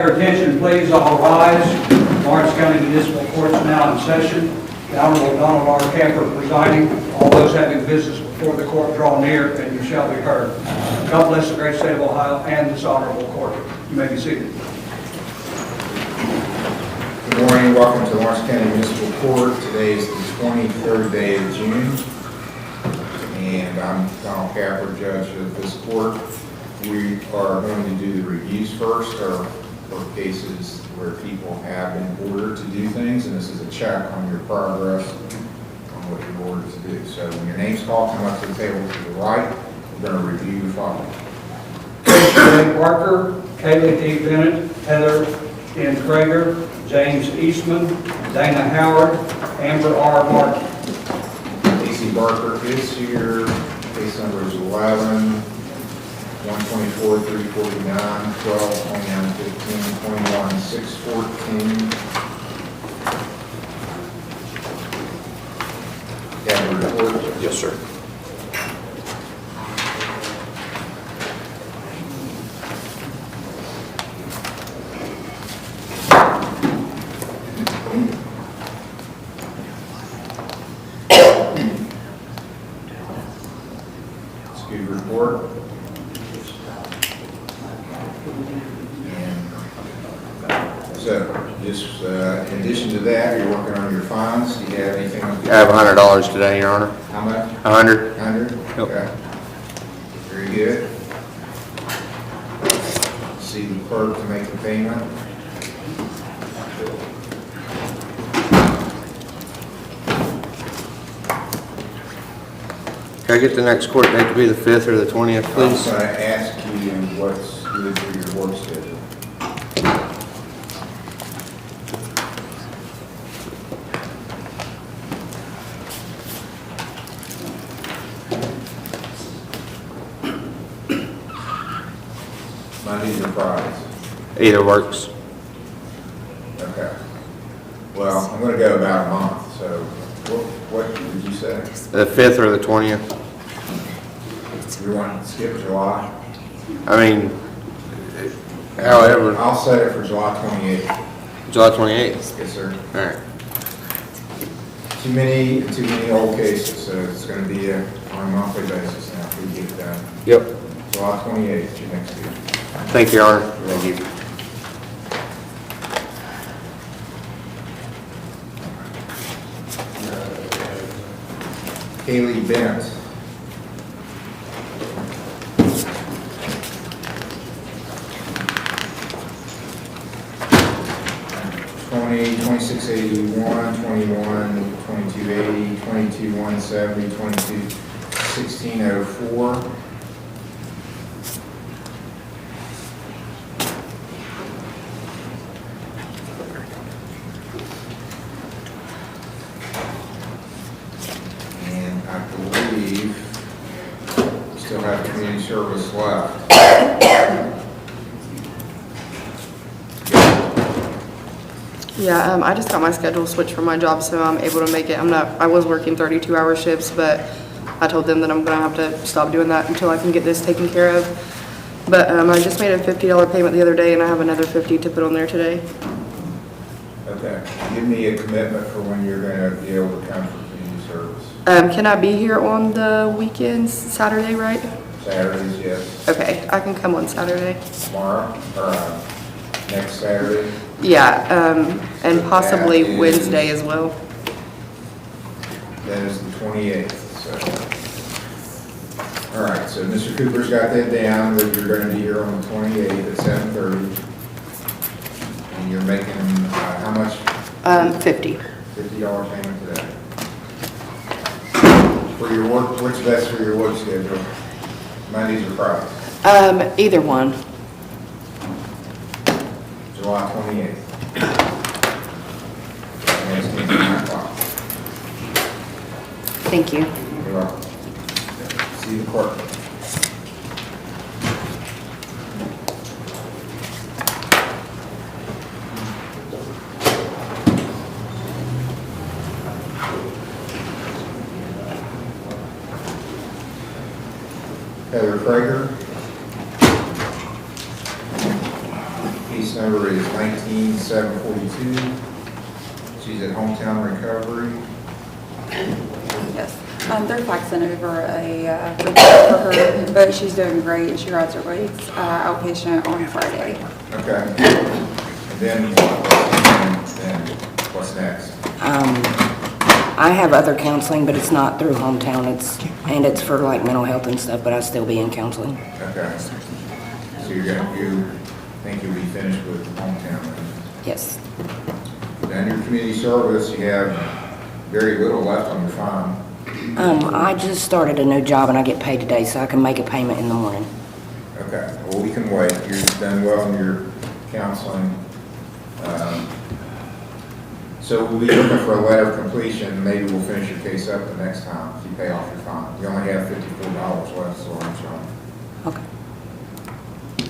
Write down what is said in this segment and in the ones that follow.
Your attention, please, all rise. Lawrence County Municipal Court is now in session. The Honorable Donald R. Camper presiding. All those having business before the court draw near, and you shall be heard. God bless the great state of Ohio and this honorable court. You may be seated. Good morning. Welcome to Lawrence County Municipal Court. Today is the 23rd day of June, and I'm Donald Capper, judge of this court. We are going to do the reviews first, or for cases where people have been ordered to do things, and this is a check on your progress on what you're ordered to do. So when your name's called, come up to the table to the right. We're going to review the following. Shirley Parker, Kaylee D. Bennett, Heather N. Krager, James Eastman, Dana Howard, Amber R. Martin. Casey Barker is here. Case number is 11. 124, 349, 12, 29, 15, 21, 614. Have a report? Yes, sir. Excuse report. So, just in addition to that, you're working on your fines. Do you have anything? I have $100 today, Your Honor. How much? 100. 100? Yep. Okay. Very good. See the clerk to make the payment. Can I get the next court date to be the 5th or the 20th, I'm please? going to ask you what's good for your work schedule. Mondays or Fridays? Either works. Okay. Well, I'm going to go about a month, so what did you say? The 5th or the 20th. You want to skip July? I mean, however, I'll set it for July 28th. July 28th. Yes, sir. All right. Too many old cases, so it's going to be on a monthly basis now if we get it done. Yep. July 28th, your next meeting. Thank you, Your Honor. Thank you. Kaylee Bennett. $20, $26.81, $21, $22.80, $22.170, $22.1604. And I believe we still have community service left. Yeah, I just got my schedule switched for my job, so I'm able to make it. I was working 32-hour shifts, but I told them that I'm gonna have to stop doing that until I can get this taken care of. But I just made a $50 payment the other day, and I have another $50 to put on there today. Okay. Give me a commitment for when you're going to be able to come for community service. Can I be here on the weekends, Saturday, right? Saturdays, yes. Okay, I can come on Saturday. Tomorrow, or next Saturday. Yeah, and possibly That is- Wednesday as well. That is the 28th, so. All right, so Mr. Cooper's got that down, that you're going to be here on the 28th at 7:30. And you're making, how much? 50. $50 payment today. For your work, what's best for your work schedule? Mondays or Fridays? Either one. July 28th. Next meeting, 9 o'clock. Thank you. You're welcome. See the clerk. Heather Krager. Case number is is 19742. She's at Hometown Recovery. Yes, they're faxing over a report for her, but she's doing great. She rides her bikes outpatient on Friday. Okay. And then what's next? I have other counseling, but it's not through Hometown. It's for like mental health and stuff, but I still be in counseling. Okay. So you think you'll be finished with Hometown then? Yes. And your community service, you have very little left on your fine. I just started a new job and I get paid today, so I can make a payment in the morning. Okay, well, we can wait. You've done well in your counseling. So we'll be looking for a letter of completion. Maybe we'll finish your case up the next time if you pay off your fine. You only have $54 left, so I'm sorry. Okay. Do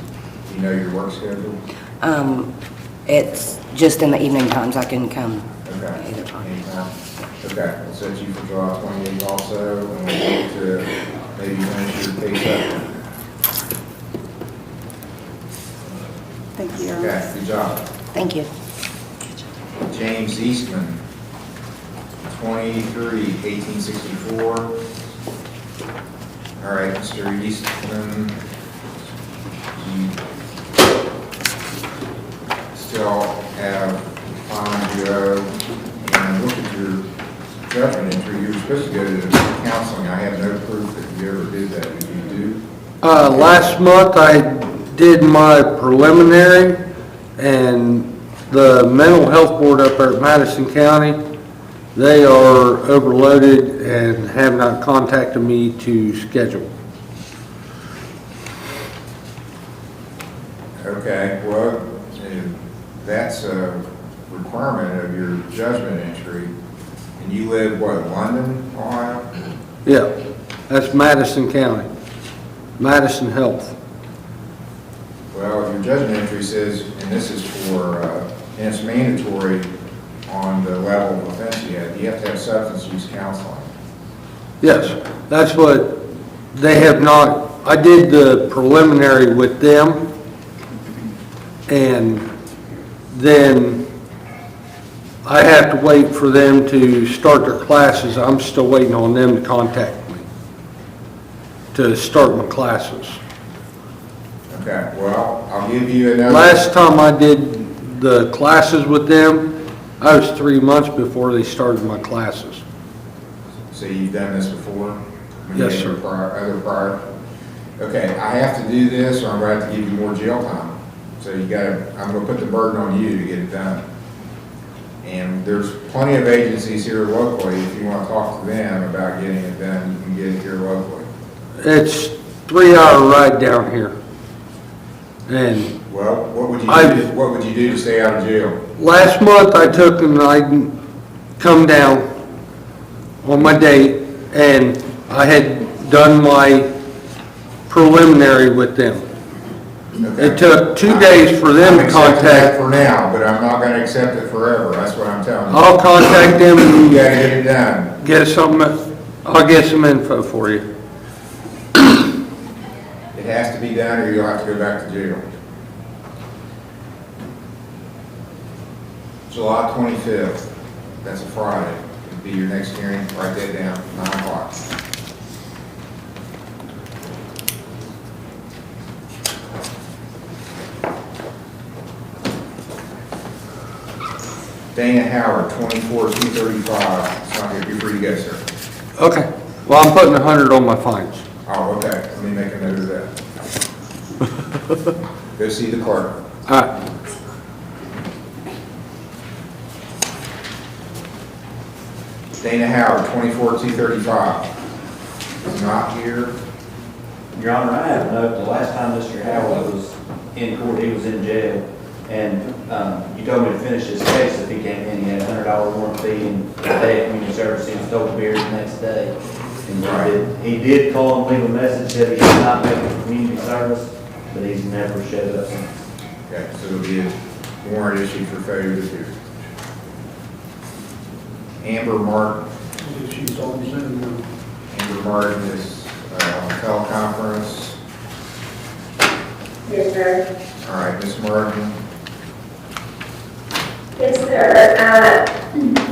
you know your work schedule? It's just in the evening times I can come. Okay. Either time. Anytime? Okay, we'll set you for July 28th also, and we'll need to maybe finish your case up. Thank you. Okay, good job. Thank you. James Eastman, 1864. All right, Mr. Eastman, you still have fine to go, and look at your judgment entry. You were supposed to go to counseling. I have no proof that you ever did that. Did you do? Last month I did my preliminary, and the mental health board up there at Madison County, they are overloaded and have not contacted me to schedule. Okay, well, that's a requirement of your judgment entry. And you live, what, London, Ohio? Yeah, that's Madison County, Madison Health. Well, your judgment entry says, and this is for, and it's mandatory on the level of offense you have to have substance use counseling. Yes, that's what they have not, I did the preliminary with them, and then I have to wait for them to start their classes. I'm still waiting on them to contact me to start my classes. Okay, well, I'll give you another. Last time I did the classes with them, I was 3 months before they started my classes. So you've done this before? Yes, sir. Other prior? Okay, I have to do this, or I'm going to have to give you more jail time. So you gotta, I'm gonna put the burden on you to get it done. And there's plenty of agencies here locally, if you want to talk to them about getting it done, you can get it here locally. It's 3-hour ride down here. And Well, what would you do to stay out of jail? last month I took and I come down on my date, and I had done my preliminary with them. Okay. It took 2 days for them to I'm accepting that contact. for now, but I'm not gonna accept it forever, that's what I'm telling you. I'll contact them You and gotta get it done. get I'll get some info for you. It has to be done, or you'll have to go back to jail. July 25th, that's a Friday, it'll be your next hearing, write that down, 9 o'clock. Dana Howard, 24-235, it's not here, you're free to go, sir. Okay. Well, I'm putting 100 on my fines. Oh, okay, let me make a note of that. Go see the clerk. All right. Dana Howard, 24-235. Is not here. Your Honor, I have a note, the last time Mr. Howard was in court, he was in jail, and you told me to finish his case if he came in, he had a $100 warrant fee, and the day of community service, he was told beer the next day. And he did call and leave a message that he did not make a community service, but he's never showed up since. Okay, so it'll be a warrant issued for failure to appear. Amber Martin. She's on Zoom. Amber Martin is on teleconference. Yes, sir. All right, Ms. Martin, sir. I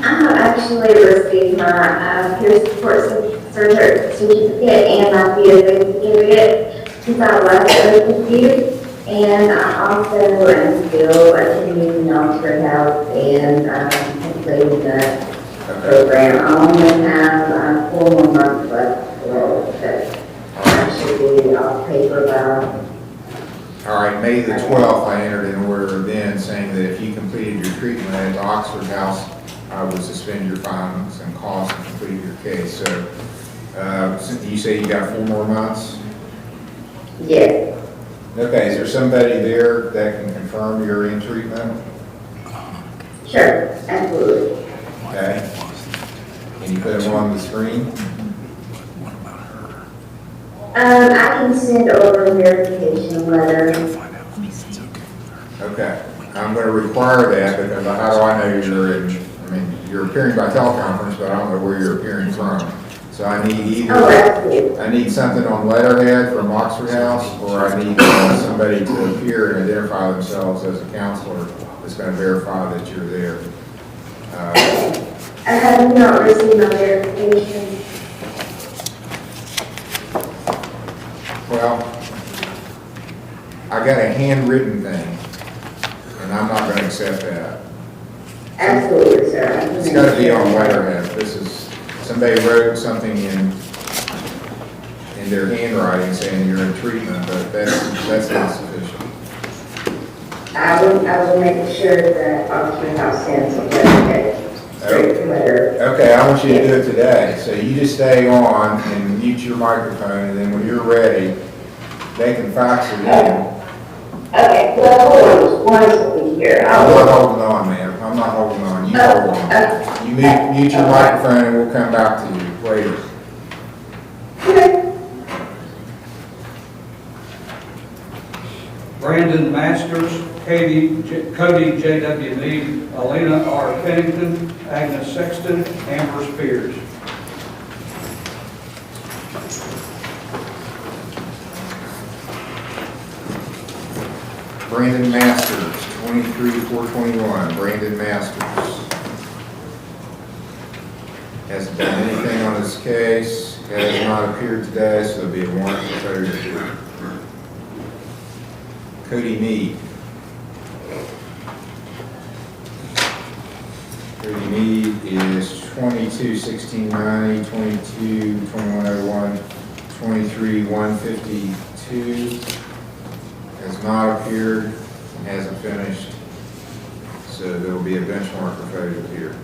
have actually received my peer support certificate and my PSA certificate since I last spoke with you. And I also am still attending Knoxford House and completing the program. I only have 4 more months left for that. I should be off paper by. All right, May the 12th, I entered an order then saying that if you completed your treatment at the Oxford House, I would suspend your fines and costs and complete your case. So, you say you got 4 more months? Yes. Okay, is there somebody there that can confirm you're in treatment? Sure, absolutely. Okay. Can you put them on the screen? I can send over a verification letter. Okay. I'm going to require that because how do I know you're appearing by teleconference, but I don't know where you're appearing from. So I need Oh, absolutely. I need something on letterhead from Oxford House, or I need somebody to appear and identify themselves as a counselor that's going to verify that you're there. I have not received my verification. Well, I got a handwritten thing, and I'm not going to accept that. Absolutely, sir. It's got to be on letterhead. This is, somebody wrote something in their handwriting saying you're in treatment, but that's not sufficient. I will make sure that Oxford House sends a letter. Okay, I want you to do it today. So you just stay on and mute your microphone, and then when you're ready, they can fax it in. Okay, well, hold on, one second here. I'm not holding on, ma'am. I'm not holding on. You hold on. You mute your microphone and we'll come back to you later. Brandon Masters, Cody J.W. Meade, Alina R. Pennington, Agnes Sexton, Amber Spears. Brandon Masters, 23-421. Brandon Masters. Hasn't done anything on this case. Has not appeared today, so there'll be a warrant for failure to appear. Cody Meade. Cody Meade is 22-1690, 22-2101, 23-152. Has not appeared, and hasn't finished, so there will be a benchmark for failure to appear.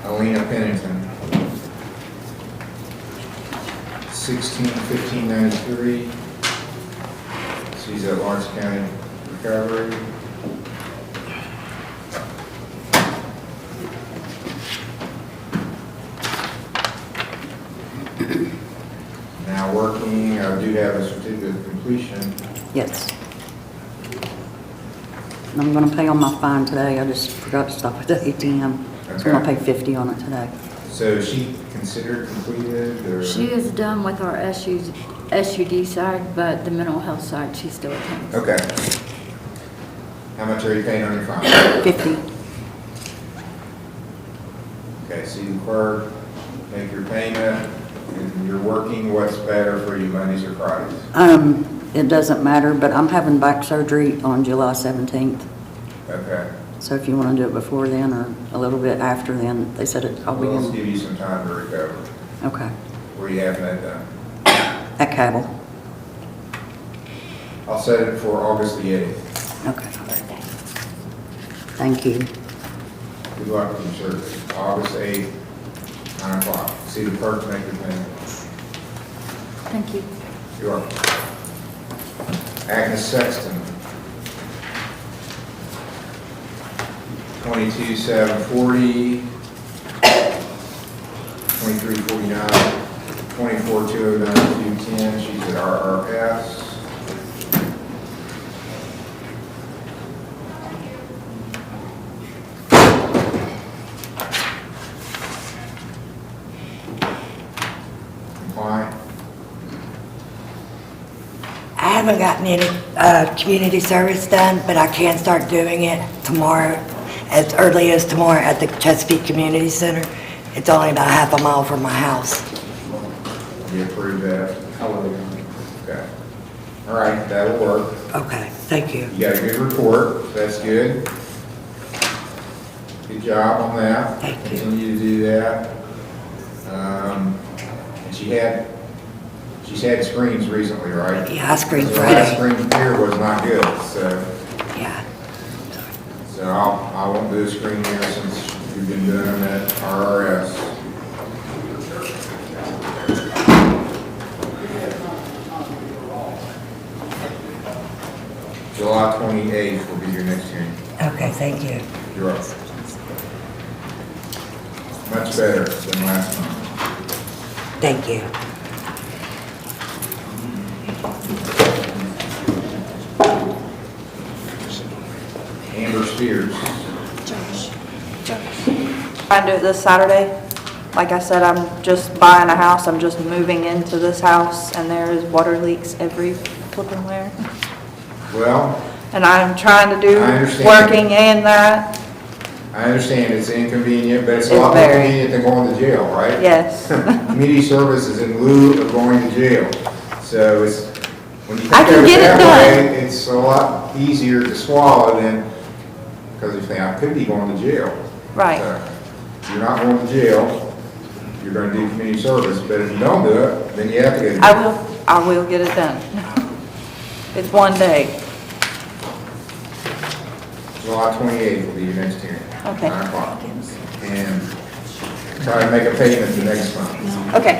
Alina Pennington, 16-1593. She's at Lawrence County Recovery. Now working, I do have a certificate of completion. Yes. And I'm gonna pay on my fine today. I just forgot to stop at the ATM. So I'm gonna pay $50 on it today. So is she considered completed, or? She is done with our SUD side, but the mental health side, she still attends. Okay. How much are you paying on your fine? 50. Okay, see the clerk, make your payment, and you're working, what's better for you, Mondays or Fridays? It doesn't matter, but I'm having back surgery on July 17th. Okay. So if you wanna do it before then or a little bit after then, they said I'll be Well, let's in. give you some time to recover. Okay. Where you having that done? At Cabell. I'll set it for August the 8th. Okay. Thank you. Good luck with your surgery. August 8th, 9 o'clock. See the clerk, make your payment. Thank you. You're welcome. Agnes Sexton. 22-740, 23-49, 24-209-210. She's at RRS. haven't gotten any community service done, but I can start doing it tomorrow, as early as tomorrow at the Chesapeake Community Center. It's only about half a mile from my house. You approve that? Okay. All right, that'll work. Okay, thank you. You got a good report, that's good. Good job on that. Thank you. Continue to do that. And she's had screens recently, right? Yeah, I screened So the last Friday. screen here was not good, so Yeah. I won't do a screen here since we've been doing them at RRS. July 28th will be your next hearing. Okay, thank you. You're up. Much better than last month. Thank you. Amber Spears. Trying to do it this Saturday. Like I said, I'm just buying a house, I'm just moving into this house, and there is water leaks every flipping where. Well, And I'm trying to do I understand. working and that, I understand it's inconvenient, but it's a lot It's more very. convenient than going to jail, right? yes. Community service is in lieu of going to jail. So it's, when you I think can of it get it that done. way, it's a lot easier to swallow than, because you think, I could be going to jail. Right. So, you're not going to jail, you're going to do community service, but if you don't do it, then you have to go to jail. I will get it done. It's one day. July 28th will be your next hearing. Okay. 9 o'clock. And try to make a payment the next month. Okay.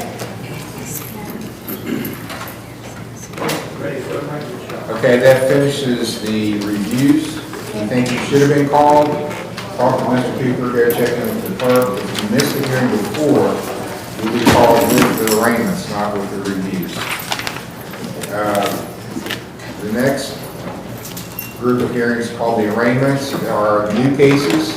Okay, that finishes the reviews. If you think you should have been called, talk to Mr. Cooper, go check in with the clerk. If you missed the hearing before, you'll be called with the arraignments, not with the reviews. The next group of hearings called the arraignments are new cases.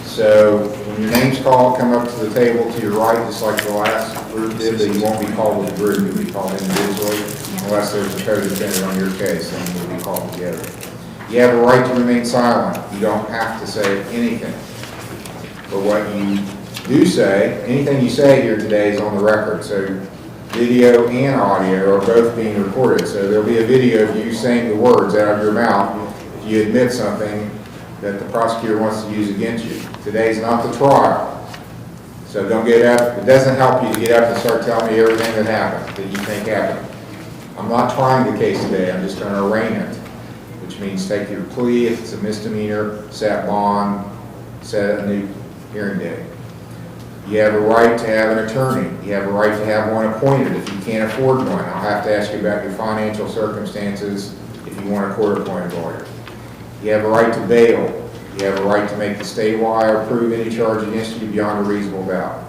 So when your name's called, come up to the table to your right, just like the last group did, but you won't be called with a group, you'll be called individually, unless there's a co-defendant on your case, then you'll be called together. You have a right to remain silent. You don't have to say anything. But what you do say, anything you say here today is on the record. So video and audio are both being recorded. So there'll be a video of you saying the words out of your mouth if you admit something that the prosecutor wants to use against you. Today's not the trial. So don't get up, it doesn't help you to get up and start telling me everything that happened, that you think happened. I'm not trying the case today, I'm just gonna arraign it, which means take your plea, if it's a misdemeanor, set bond, set a new hearing date. You have a right to have an attorney. You have a right to have one appointed if you can't afford one. I'll have to ask you about your financial circumstances if you want a court-appointed lawyer. You have a right to bail. You have a right to make the state wire prove any charge against you beyond a reasonable doubt.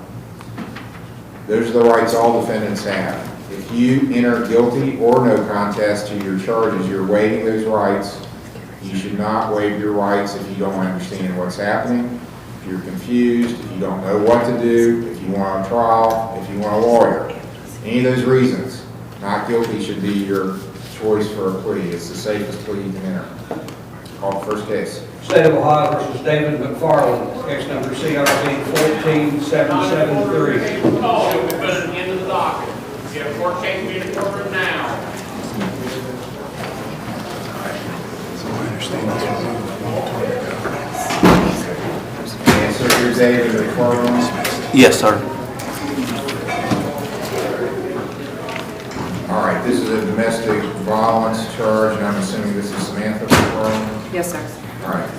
Those are the rights all defendants have. If you enter guilty or no contest to your charges, you're waiving those rights. You should not waive your rights if you don't understand what's happening, if you're confused, if you don't know what to do, if you want a trial, if you want a lawyer. Any of those reasons, not guilty should be your choice for a plea. It's the safest plea you can enter. Call the first case. State of Ohio versus David McFarland, case number CRB 14773. Oh, we put it into the docket. You have court case being in courtroom now. And so here's David McFarland. Yes, sir. All right, this is a domestic violence charge, and I'm assuming this is Samantha McFarland. Yes, sir. All right,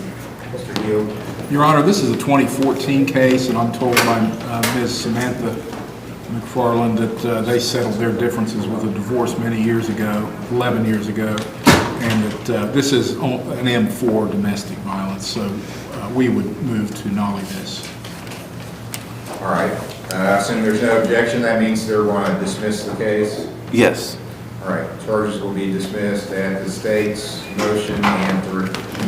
Mr. Hill. Your Honor, this is a 2014 case, and I'm told by Ms. Samantha McFarland that they settled their differences with a divorce many years ago, 11 years ago, and that this is an M4 domestic violence, so we would move to nolly this. All right, assuming there's no objection, that means they're going to dismiss the case. Yes. All right, charges will be dismissed at the state's motion, and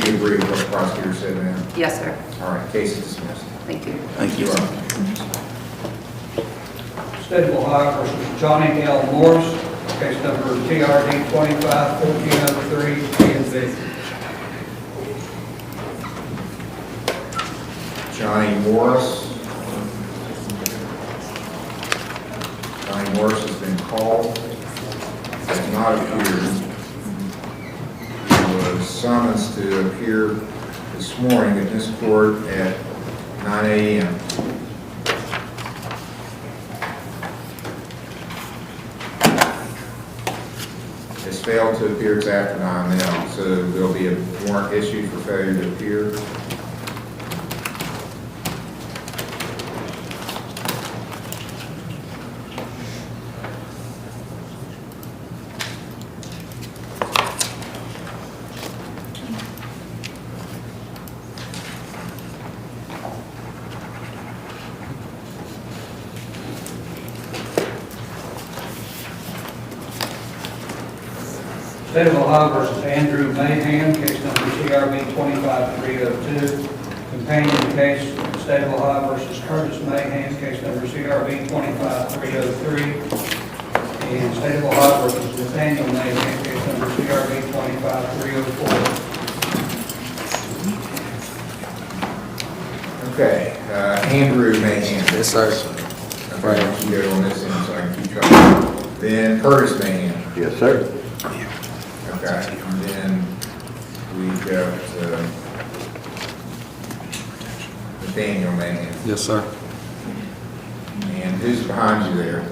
you agree with what the prosecutor said, ma'am? Yes, sir. All right, case is dismissed. Thank you. Thank you. You're sir. welcome. State of Ohio versus Johnny L. Morris, case number TRD 25-1403, P&Z. Johnny Morris. Johnny Morris has been called, has not appeared. He was summoned to appear this morning at this court at 9 a.m. Has failed to appear. It's after 9 now, so there'll be a warrant issued for failure to appear. State of Ohio versus Andrew Mahan, case number CRB 25302. Companion case, State of Ohio versus Curtis Mahan, case number CRB 25303. And State of Ohio versus Nathaniel Mahan, case number CRB 25304. Okay, Andrew Mahan. Yes, sir. Okay, you can go on this end so I can keep track. Then Curtis Mahan. Yes, sir. Okay, and then we've got Nathaniel Mahan. Yes, sir. And who's behind you there?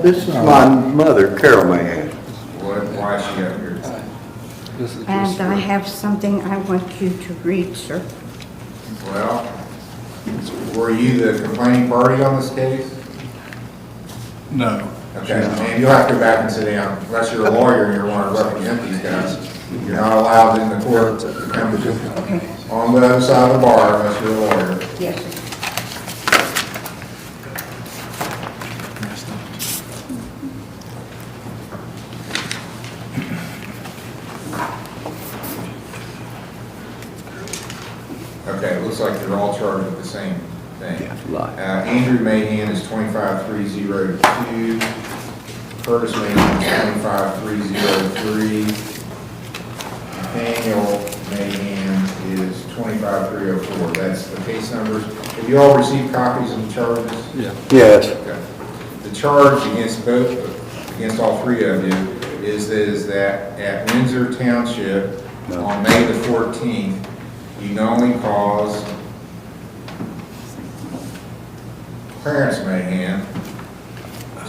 This is my mother, Carol Mahan. Why is she up here? And I have something I want you to read, sir. Well, were you the complaining party on this case? No. Okay, and you'll have to go back and sit down, unless you're a lawyer and you want to represent these guys. You're not allowed in the court to come on the other side of the bar unless you're a lawyer. Yes, sir. Okay, it looks like they're all charged with the same thing. Lie. Andrew Mahan is 25302. Curtis Mahan is 25303. Nathaniel Mahan is 25304. That's the case numbers. Have you all received copies of the charges? Yeah. Yes. Okay. The charge against all three of you is that at Windsor Township on May the 14th, you knowingly caused Clarence Mahan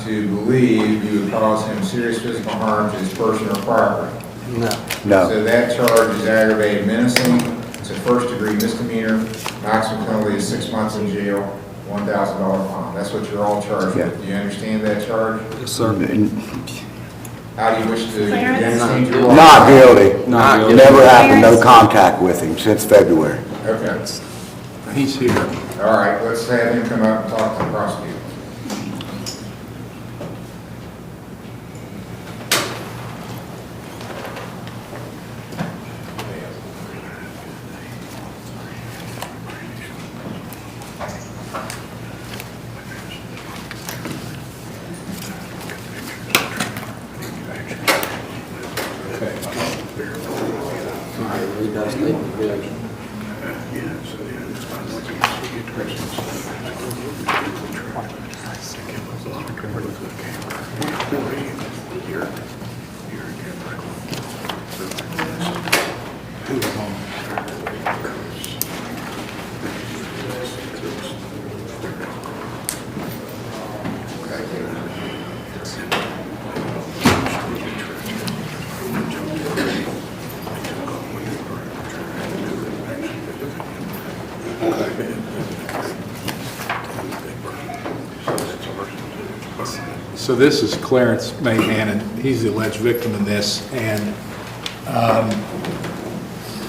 to believe you would cause him serious physical harm to his person or property. No. No. So that charge is aggravated menacing. It's a first-degree misdemeanor. Maximum penalty is 6 months in jail, $1,000 fine. That's what you're all charged with. Do you understand that charge? Yes, sir. How do you wish to, do you understand your law? Not guilty. Not guilty. Never had no contact with him since February. Okay. He's here. All right, let's have him come up and talk to the prosecutor. So this is Clarence Mahan, and he's the alleged victim in this, and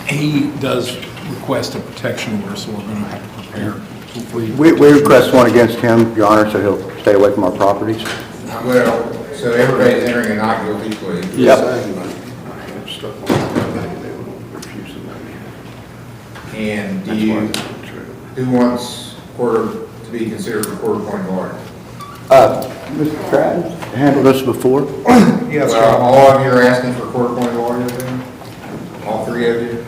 he does request a protection order, so we're going to have to prepare. We request one against him, Your Honor, so he'll stay away from our properties. Well, so everybody's entering a not guilty plea. Yep. And who wants court to be considered a court-appointed lawyer? Mr. Stratton? handled this before? Yes, well, all of you are asking for court-appointed lawyers then? All three of you?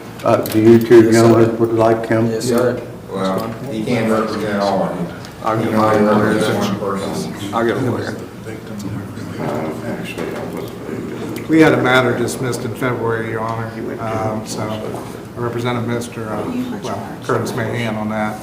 Do you two gentlemen would like him? Yes, sir. Well, he can't represent all of you. I'll He get can only a lawyer. represent one person. I'll get a lawyer. We had a matter dismissed in February, Your Honor, so I represented Mr. Curtis Mahan on that.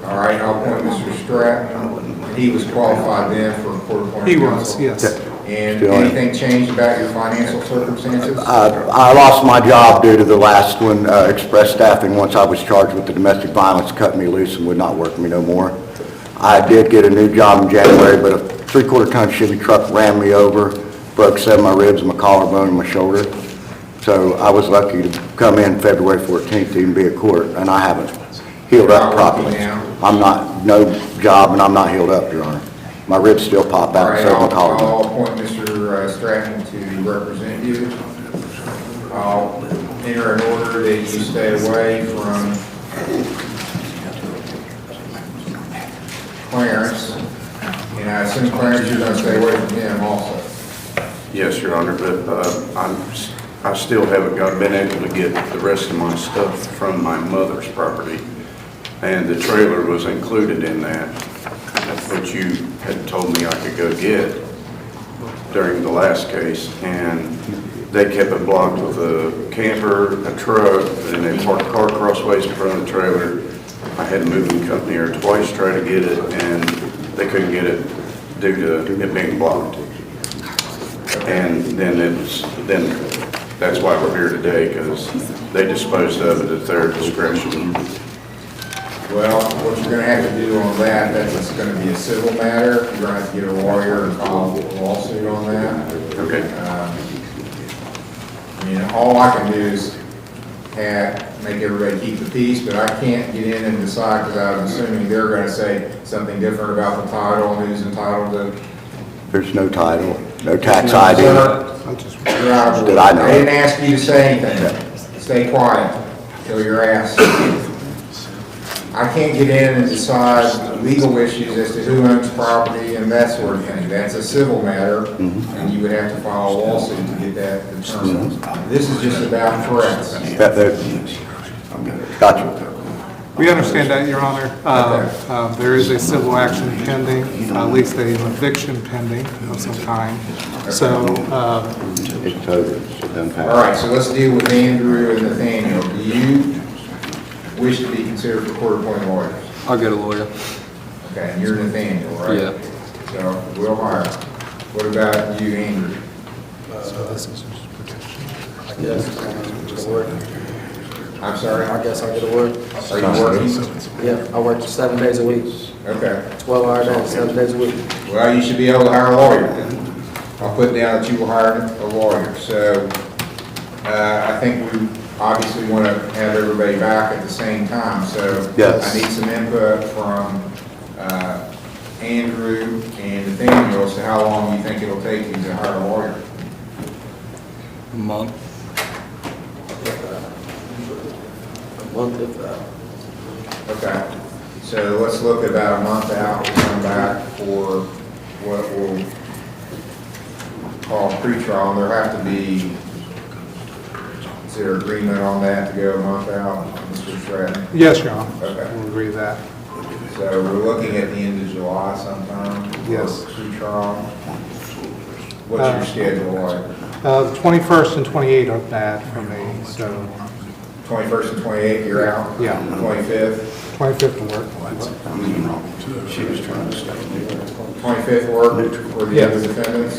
All right, I'll appoint Mr. Stratton. He was qualified then for court-appointed He counsel. was, yes. And Still anything changed about your financial circumstances? I lost my job due to the last one, express staffing, once I was charged with the domestic violence, cut me loose and would not work for me no more. I did get a new job in January, but a 3/4 ton Chevy truck ran me over, broke 7 of my ribs, my collarbone, and my shoulder. So I was lucky to come in February 14th to even be at court, and I haven't healed up properly. I'm not, no job, and I'm not healed up, Your Honor. My ribs still pop All out, right, so my I'll collarbone. appoint Mr. Stratton to represent you. I'll enter an order that you stay away from Clarence, and I assume Clarence, you're gonna stay away from him also. Yes, Your Honor, but I still haven't been able to get the rest of my stuff from my mother's property, and the trailer was included in that, which you had told me I could go get during the last case, and they kept it blocked with a camper, a truck, and they parked car crossways in front of the trailer. I had a moving company here twice try to get it, and they couldn't get it due to it being blocked. And then that's why we're here today, because they disposed of it at their discretion. Well, what you're gonna have to do on that's gonna be a civil matter. You're gonna have to get a lawyer and file a lawsuit on that. Okay. I mean, all I can do is make everybody keep the peace, but I can't get in and decide, because I was assuming they're gonna say something different about the title and who's entitled to. There's no title, no tax ID. Did I know? I didn't ask you to say anything. Stay quiet till you're asked. I can't get in and decide legal issues as to who owns property and that sort of thing. That's a civil matter, and you would have to file a lawsuit to get that determined. This is just about threats. Gotcha. We understand that, Your Honor. There is a civil action pending, at least an eviction pending of some kind. So, It's over, it's done passed. All right, so let's deal with Andrew and Nathaniel. Do you wish to be considered for court-appointed lawyers? I'll get a lawyer. Okay, and you're Nathaniel, right? Yeah. So we'll hire. What about you, Andrew? I'm sorry? I guess I'll get a word. Are you working? Yeah, I work 7 days a week, Okay. 12-hour days, 7 days a week. Well, you should be able to hire a lawyer then. I'll put down that you will hire a lawyer. So I think we obviously want to have everybody back at the same time. So Yes. I need some input from Andrew and Nathaniel as to how long you think it'll take you to hire a lawyer. A month. Okay, so let's look at about a month out, we'll come back for what we'll call pretrial, and there'll have to be, is there agreement on that to go a month out, Mr. Stratton? Yes, Your Honor. Okay. We'll agree to that. So we're looking at the end of July sometime? Yes. For pretrial. What's your schedule like? The 21st and 28th are bad for me, so 21st and 28th, you're out? Yeah. 25th? 25th will work. She was trying to stay. 25th work for the other defendants?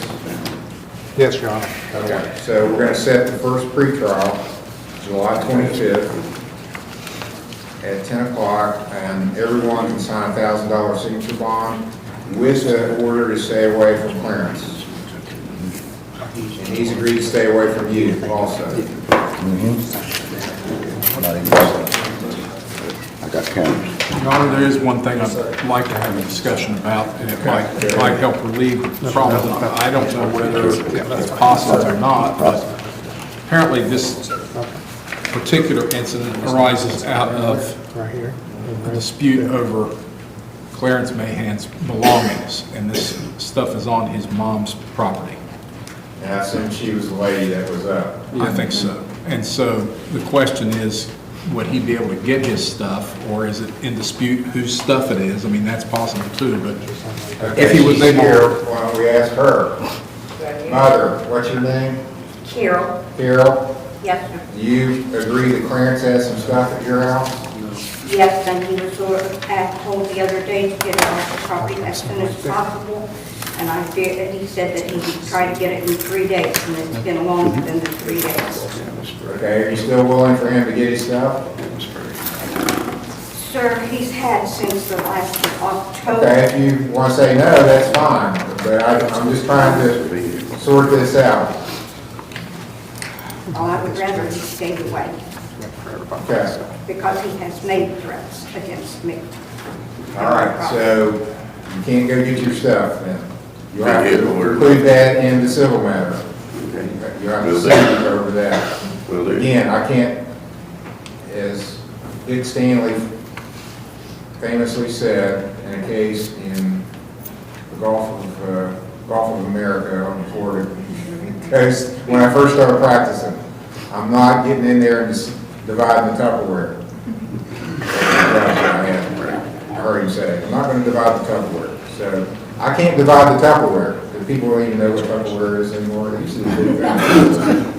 Yes, Your Honor. Okay, so we're going to set the first pretrial, July 25th, at 10 o'clock, and everyone can sign a $1,000 signature bond with the order to stay away from Clarence. And he's agreed to stay away from you also. I got cameras. Your Honor, there is one thing I'd like to have a discussion about, and it might help relieve the problem. I don't know whether it's possible or not, but apparently this particular incident arises out of Right here. a dispute over Clarence Mahan's belongings, and this stuff is on his mom's property. And I assume she was the lady that was up. I think so. And so the question is, would he be able to get his stuff, or is it in dispute whose stuff it is? I mean, that's possible too, but if he was She's here, able, why don't we ask her? Mother, what's your name? Carol. Carol? Yes, sir. Do you agree that Clarence has some stuff at your house? Yes, and he was sort of told the other day to get it off the property as soon as possible. And I did, and he said that he would try to get it in 3 days, and it's been longer than the 3 days. Okay, are you still willing for him to get his stuff? Sir, he's had since the last of October. Okay, if you want to say no, that's fine, but I'm just trying to sort this out. Well, I would rather he stayed away, Okay, because he has made threats against me. all right, so you can't go get your stuff then. You'll have to include that in the civil matter. You'll have to sue over that. Again, I can't, as Dick Stanley famously said in a case in the Gulf of America on the Florida coast, when I first started practicing, I'm not getting in there and just dividing the Tupperware. I heard him say, I'm not going to divide the Tupperware. So I can't divide the Tupperware. The people don't even know what Tupperware is anymore. They see the big thing.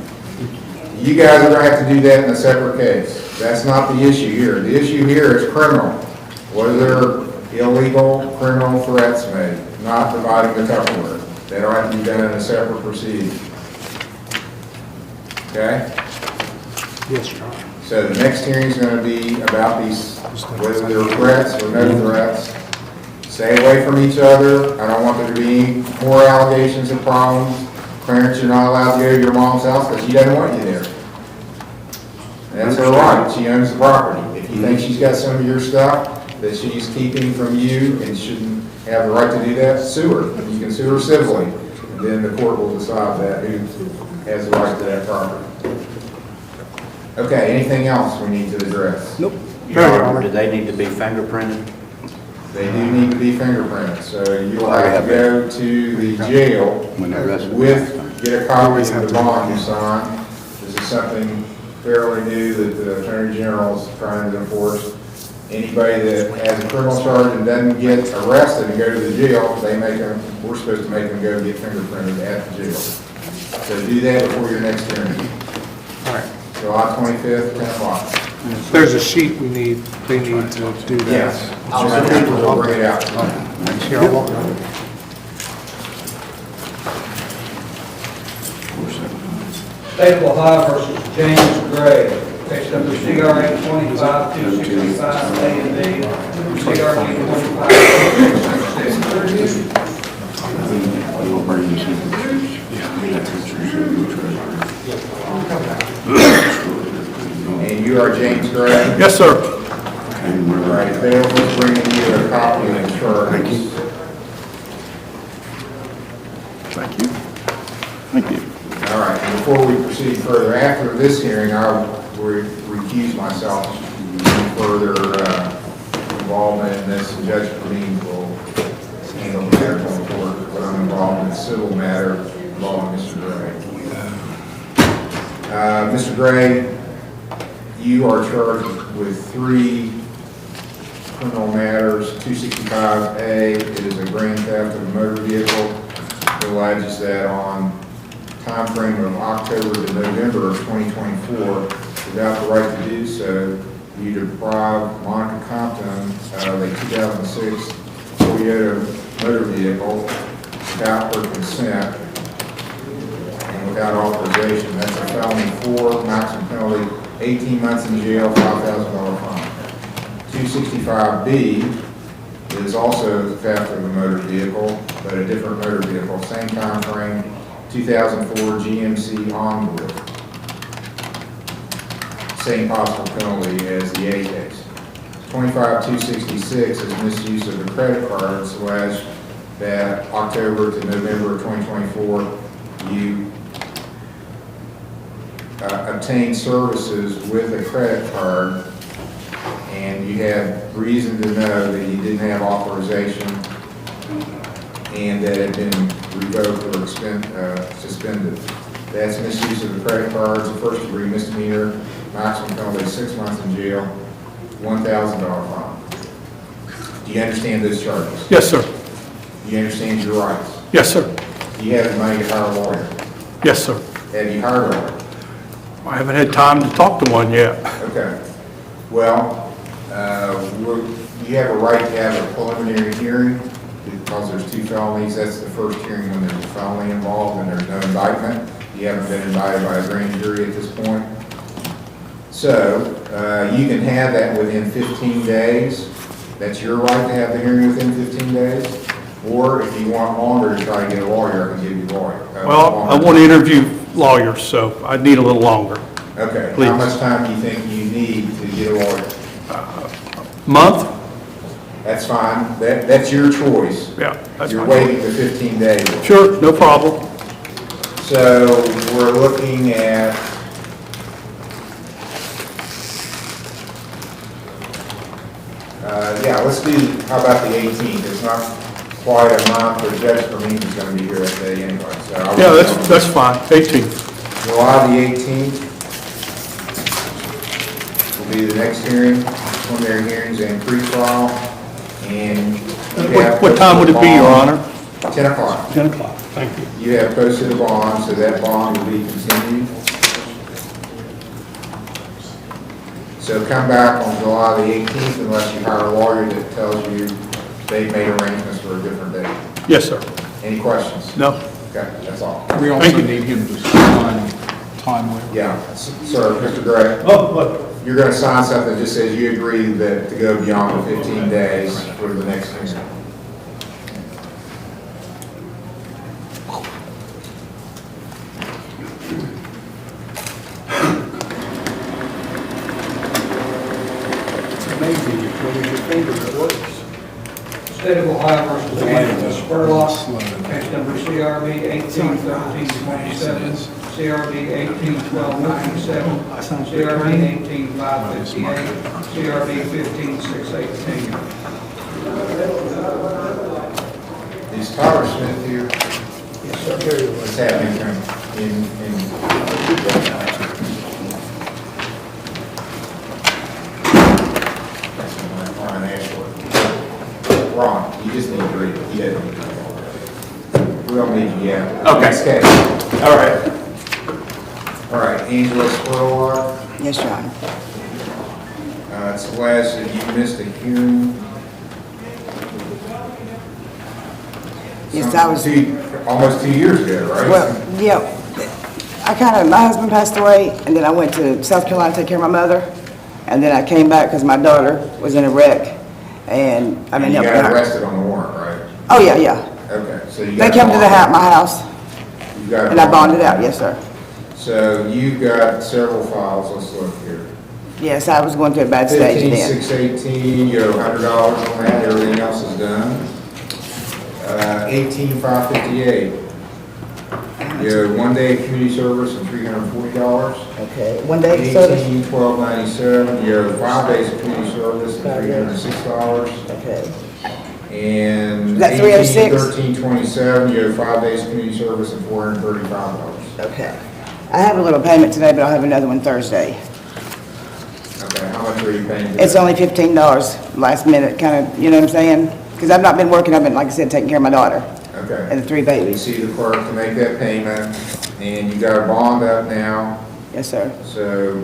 You guys are going to have to do that in a separate case. That's not the issue here. The issue here is criminal. Was there illegal criminal threats made? Not dividing the Tupperware. That'll have to be done in a separate proceeding. Okay? Yes, Your Honor. So the next hearing is going to be about these, whether there are threats or no threats. Stay away from each other. I don't want there to be more allegations and problems. Clarence, you're not allowed to go to your mom's house because she doesn't want you there. That's her right. She owns the property. If you think she's got some of your stuff that she's keeping from you and shouldn't have the right to do that, sue her. You can sue her civilly. And then the court will decide that who has the right to that property. Okay, anything else we need to address? Nope. Your Honor, do they need to be fingerprinted? They do need to be fingerprinted, so you'll have to go to the jail get a copy of the bond you signed. This is something fairly new that the Attorney General is trying to enforce. Anybody that has a criminal charge and doesn't get arrested and go to the jail, we're supposed to make them go get fingerprinted at the jail. So do that before your next hearing. All right. July 25th, 10 o'clock. There's a sheet they need to do that. Yes. I'll bring it out. Here, I'll walk around. State of Ohio versus James Gray. Case number CRA 25-265, A and B, CRA 25-266. And you are James Gray? Yes, sir. All right, Dale is bringing you a copy of the charge. Thank you. Thank you. Thank you. All right, and before we proceed further, after this hearing, I will recuse myself from further involvement in this. Judge Green will handle the matter going forward, but I'm involved in a civil matter involving Mr. Gray. Mr. Gray, you are charged with 3 criminal matters. 265A, it is a grand theft of a motor vehicle. It alleges that on time frame of October to November of 2024, without the right to do so, you deprived Monica Compton of a 2006 Toyota motor vehicle without her consent and without authorization. That's a felony 4, maximum penalty 18 months in jail, $5,000 fine. 265B is also theft of a motor vehicle, but a different motor vehicle, same time frame, 2004 GMC Envoy. Same possible penalty as the A case. 25-266 is misuse of a credit card, so as that October to November of 2024, you obtained services with a credit card and you had reason to know that you didn't have authorization and that it had been revoked or suspended. That's misuse of the credit cards, a first-degree misdemeanor, maximum penalty 6 months in jail, $1,000 fine. Do you understand those charges? Yes, sir. Do you understand your rights? Yes, sir. Do you have the money to hire a lawyer? Yes, sir. Have you hired a lawyer? I haven't had time to talk to one yet. Okay. Well, you have a right to have a preliminary hearing because there's 2 felonies. That's the first hearing when there's a felony involved and there's no indictment. You haven't been indicted by a grand jury at this point. So you can have that within 15 days. That's your right to have the hearing within 15 days. Or if you want longer to try to get a lawyer, I can give you a lawyer. Well, I want to interview lawyers, so I need a little longer. Okay. Please. How much time do you think you need to get a lawyer? Month? That's fine. That's your choice. Yeah, that's You're fine. waiting the 15 days. Sure, no problem. So we're looking at yeah, let's do, how about the 18th? It's not quite a month, but Judge Permine is going to be here that day anyway. So Yeah, that's fine, 18th. July the 18th will be the next hearing, preliminary hearings and pre-trial. And What time would it be, Your Honor? 10 o'clock. 10 o'clock, thank you. You have posted a bond, so that bond will be continued. So come back on July the 18th unless you hire a lawyer that tells you they've made arrangements for a different date. Yes, sir. Any questions? No. Okay, that's all. We also need him to sign timely. Yeah, sir, Mr. Gray. Oh, what? You're going to sign something that just says you agree that to go beyond the 15 days for the next hearing. Amazing, when your finger works. State of Ohio versus Angela Spurlock, case number CRB 181327, CRB 181297, CRB 18558, CRB 15618. Is Tyler Smith here? Yes, sir. What's happening in Ron, you just need to read it. You don't need to read it. We don't need you yet. Okay. Next case. All right. All right, Angela Spurlock. Yes, Your Honor. It's the last that you missed a hearing. Yes, I was. Almost 2 years ago, right? Well, yeah, my husband passed away, and then I went to South Carolina to take care of my mother, and then I came back because my daughter was in a wreck, and I've been You helping got her. arrested on the warrant, right? Oh, yeah. Okay, so you They got. came to my house, You got. and I bonded out, yes, sir. So you've got several files, let's look here. Yes, I was going through a bad stage then. 15,618, you owe $100 on that, everything else is done. 18,558. You owe 1 day of community service and $340. Okay, 1 day of service? 18,1297, you owe 5 days of community service and $306. Okay. And Is that 306? 18,1327, you owe 5 days of community service and $435. Okay. I have a little payment today, but I'll have another one Thursday. Okay, how much are you paying today? It's only $15 last minute, kind of, you know what I'm saying? Because I've not been working, I've been, like I said, taking care of my daughter Okay. and the 3 You babies. see the clerk to make that payment, and you got a bond up now. Yes, sir. So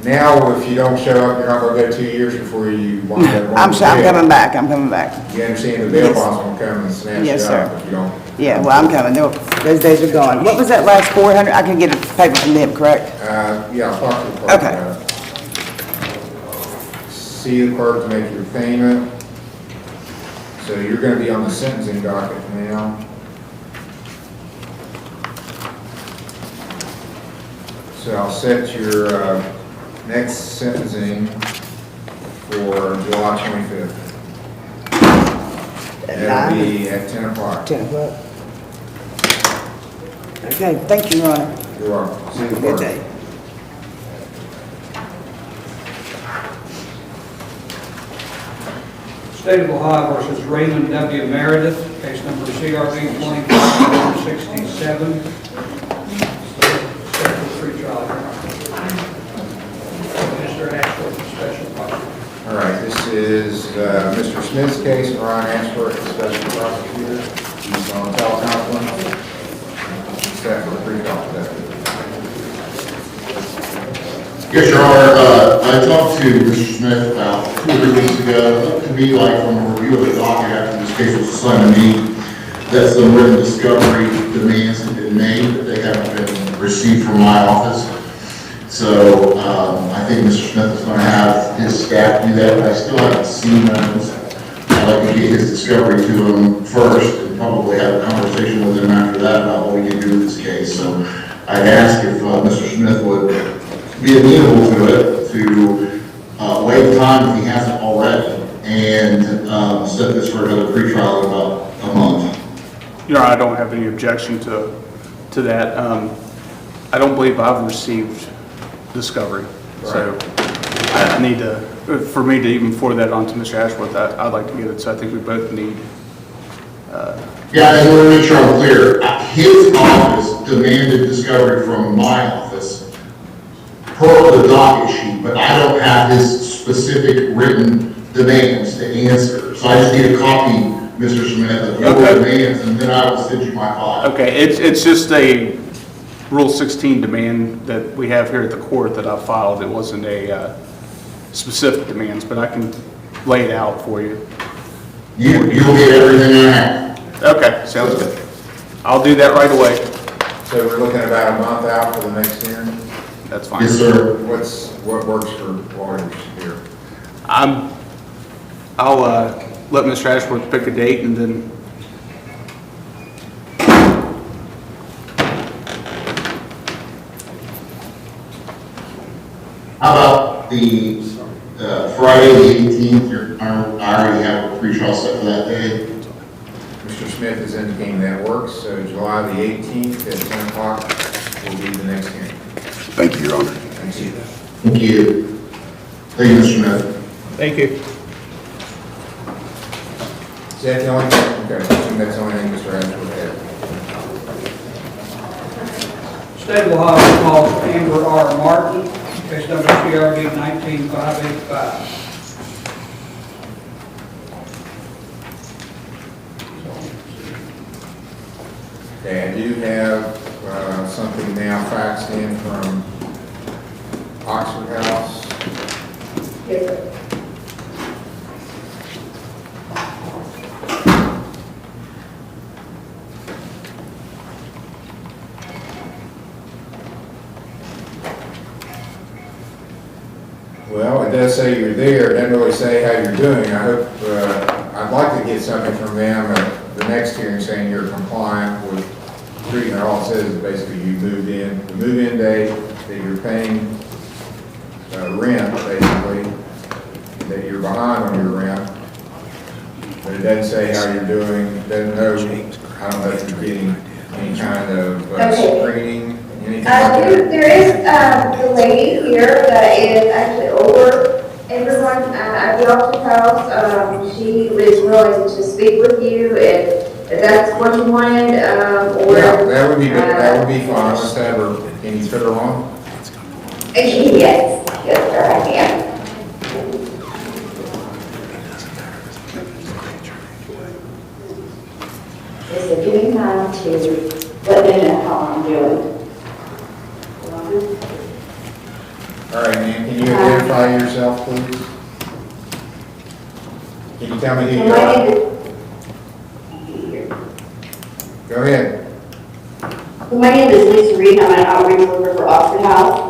now, if you don't show up, you're not gonna go 2 years before you wind up. I'm coming back, I'm coming back. You understand the bail Yes. bonds won't come and snatch you Yes, up sir. if you don't. Yeah, well, I'm coming. Those days are gone. What was that last 400? I can get a paper from them, correct? Yeah, I'll talk to the clerk Okay. about it. See the clerk to make your payment. So you're gonna be on the sentencing docket now. So I'll set your next sentencing for July 25th. That'll be at 10 o'clock. 10 o'clock. Okay, thank you, Your Honor. You're welcome. See the Good clerk. day. State of Ohio versus Raymond W. Meredith, case number CRB 25-67. Special pretrial. Mr. Ashworth, special prosecutor. All right, this is Mr. Smith's case, Ron Ashworth, the special prosecutor. He's on teleconference. Set for pre-trial today. Yes, Your Honor, I talked to Mr. Smith about 2 or 3 weeks ago. It looked to me like from a review of the docket after this case was assigned to me, that some written discovery demands have been made, but they haven't been received from my office. So I think Mr. Smith is going to have his staff do that, but I still haven't seen those. I'd like to get his discovery to him first and probably have a conversation with him after that about what we can do with this case. So I'd ask if Mr. Smith would be amenable to it, to waive time if he hasn't already, and set this for another pretrial in about a month. Your Honor, I don't have any objection to that. I don't believe I've received discovery, so I need to, for me to even forward that on to Mr. Ashworth, I'd like to get it, so I think we both need. Yeah, and we'll make sure I'm clear. His office demanded discovery from my office per the docket sheet, but I don't have his specific written demands to answer. So I just need a copy, Mr. Smith, of your demands, and then I will send you my file. Okay, it's just a Rule 16 demand that we have here at the court that I filed. It wasn't a specific demands, but I can lay it out for you. You'll get everything I have. Okay, sounds good. I'll do that right away. So we're looking about a month out for the next hearing? That's fine. Yes, sir. What works for lawyers here? I'll let Mr. Ashworth pick a date and then. How about the Friday, the 18th? I already have a pre-trial set for that day. Mr. Smith is indicating that works, so July the 18th at 10 o'clock will be the next hearing. Thank you, Your Honor. Thank you. Thank you. Thank you, Mr. Smith. Thank you. Is that the only thing? Okay, I think that's the only thing Mr. Ashworth had. State of Ohio calls Amber R. Martin, case number CRB 19585. Okay, I do have something now faxed in from Oxford House. Yes, sir. Well, it does say you're there. It doesn't really say how you're doing. I hope, I'd like to get something from them at the next hearing saying you're compliant with treatment. All it says is basically you moved in, the move-in date, that you're paying rent, basically, that you're behind on your rent. But it doesn't say how you're doing. It doesn't know, I don't know if you're getting any kind of screening, anything like that. There is the lady here that is actually over everyone at the Oxford House. She was willing to speak with you if that's what you wanted, or. Yeah, that would be good. That would be fine. Let's have her, can you put her on? Yes, yes, sir, I can. Just give me time to let them know how I'm doing. All right, ma'am, can you identify yourself, please? Can you tell me who you are? Go ahead. My name is Lisa Reed. I'm an outreach worker for Oxford House.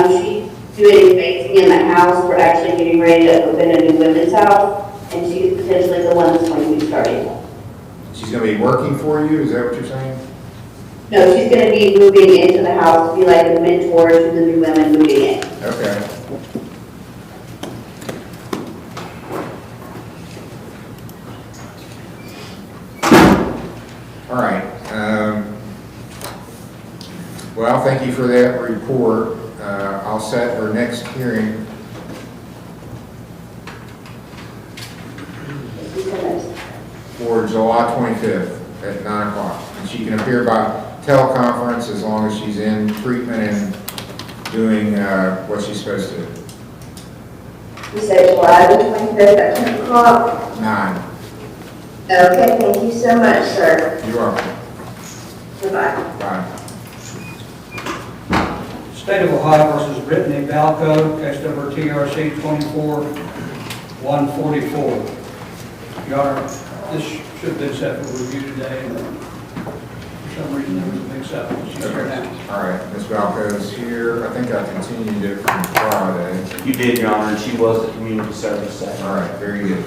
She's doing facing in the house. We're actually getting ready to open a new women's house, and she's potentially the one that's going to be starting. She's going to be working for you, is that what you're saying? No, she's going to be moving into the house to be like a mentor to the new women moving in. Okay. All right. Well, thank you for that report. I'll set our next hearing July 25th at 9 o'clock. And she can appear by teleconference as long as she's in treatment and doing what she's supposed to do. You said July the 25th at 10 o'clock? 9. Okay, thank you so much, sir. You're welcome. Goodbye. Bye. State of Ohio versus Brittany Balco, case number TRC 24-144. Your Honor, this should have been set for review today, and for some reason there was a mix-up. She's here now. All right, Ms. Balco is here. I think I continued it from Friday. You did, Your Honor, and she was at community service center. All right, very good.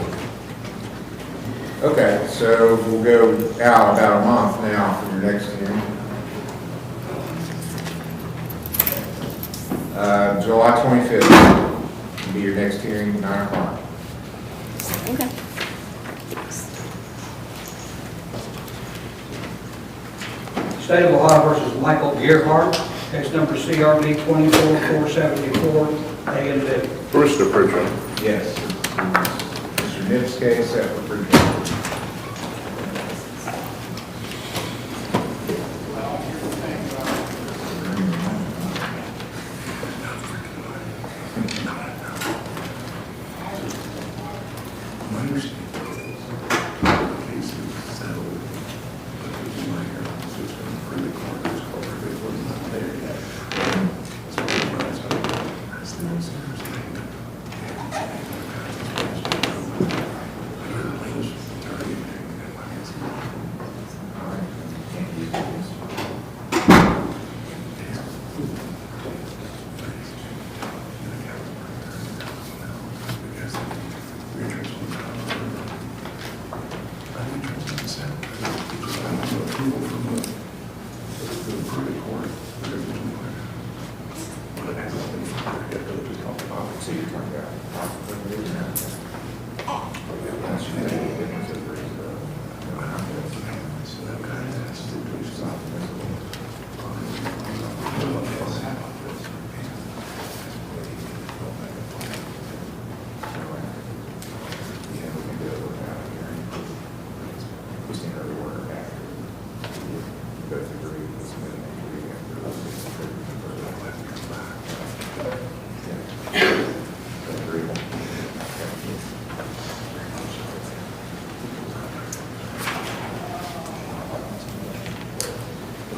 Okay, so we'll go out about a month now for your next hearing. July 25th will be your next hearing, 9 o'clock. Okay. State of Ohio versus Michael Gearhart, case number CRB 24-474, A and B. Mr. Pritchard. Yes. Mr. Nibb's case set for proof.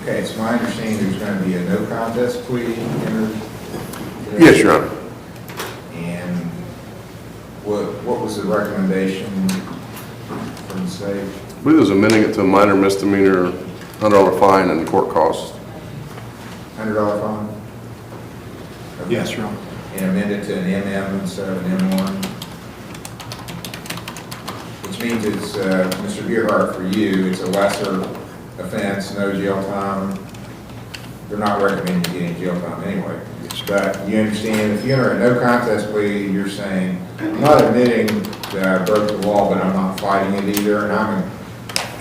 Okay, it's my understanding there's going to be a no contest plea entered today. Yes, Your Honor. And what was the recommendation from the state? I believe it was amending it to a minor misdemeanor, $100 fine and court costs. $100 fine? Okay. Yes, Your Honor. And amend it to an MM instead of an M1? Which means it's, Mr. Gearhart, for you, it's a lesser offense, no jail time. They're not recommending you getting jail time anyway. But you understand, if you enter a no contest plea, you're saying, I'm not admitting that I broke the law, but I'm not fighting it either, and I'm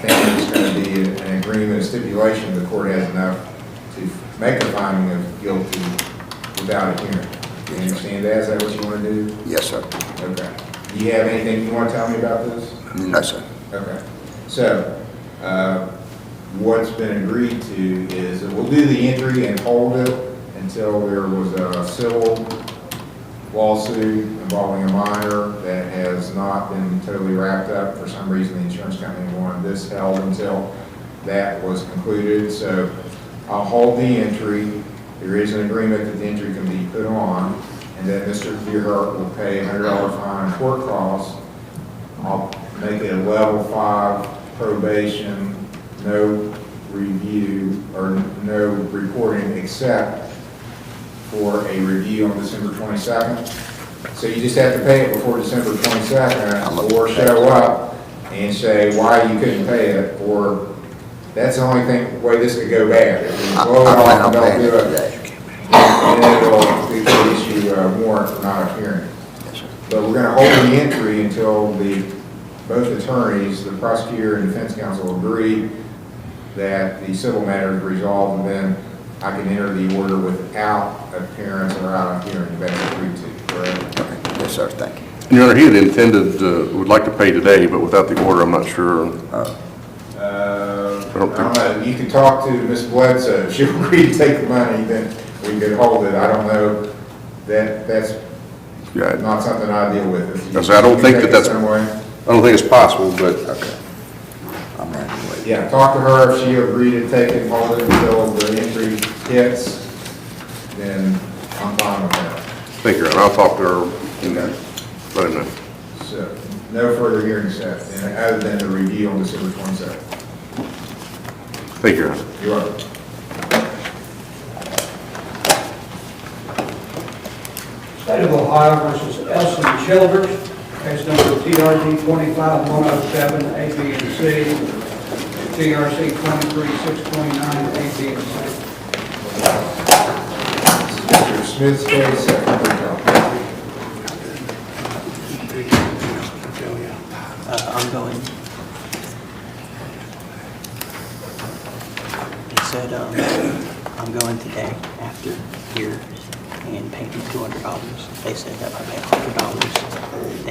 thinking it's going to be an agreement, a stipulation, the court has enough to make a finding of guilty without a hearing. Do you understand that? Is that what you want to do? Yes, sir. Okay. Do you have anything you want to tell me about this? No, sir. Okay. So, what's been agreed to is that we'll do the entry and hold it until there was a civil lawsuit involving a minor that has not been totally wrapped up. For some reason, the insurance company wanted this held until that was concluded. So I'll hold the entry. There is an agreement that the entry can be put on, and then Mr. Gearhart will pay a $100 fine and court costs. I'll make it a level 5 probation, no review or no reporting except for a review on December 22nd. So you just have to pay it before December 22nd or show up and say why you couldn't pay it, or that's the only way this could go bad. If you blow it off and don't do it, and then it'll issue a warrant for not appearing. But we're going to hold the entry until both attorneys, the prosecutor and defense counsel, agree that the civil matter is resolved, and then I can enter the order without appearance or out of hearing. That's agreed to, correct? Okay. Yes, sir, thank you. And Your Honor, he had intended, would like to pay today, but without the order, I'm not sure. I don't I don't think, know, you can talk to Ms. Bledsoe, if she'll agree to take the money, then we could hold it, I don't know, that's yeah, not something I deal with. because I don't think that that's, Some way. I don't think it's possible, but, okay. Yeah, talk to her, if she'll agree to take it, hold it until the entry hits, then I'm fine with that. Thank you, and I'll talk to her and let him know. So, no further hearing set, and other than the review on December 27th. Thank you, Your Honor. You're welcome. State of Ohio versus Elson Childers, case number TRD 25107, A, B, and C, TRC 23629, A, B, and C. Mr. Smith's case, second. I'm going. He said, I'm going today after here and paying $200. They said that if I pay $100,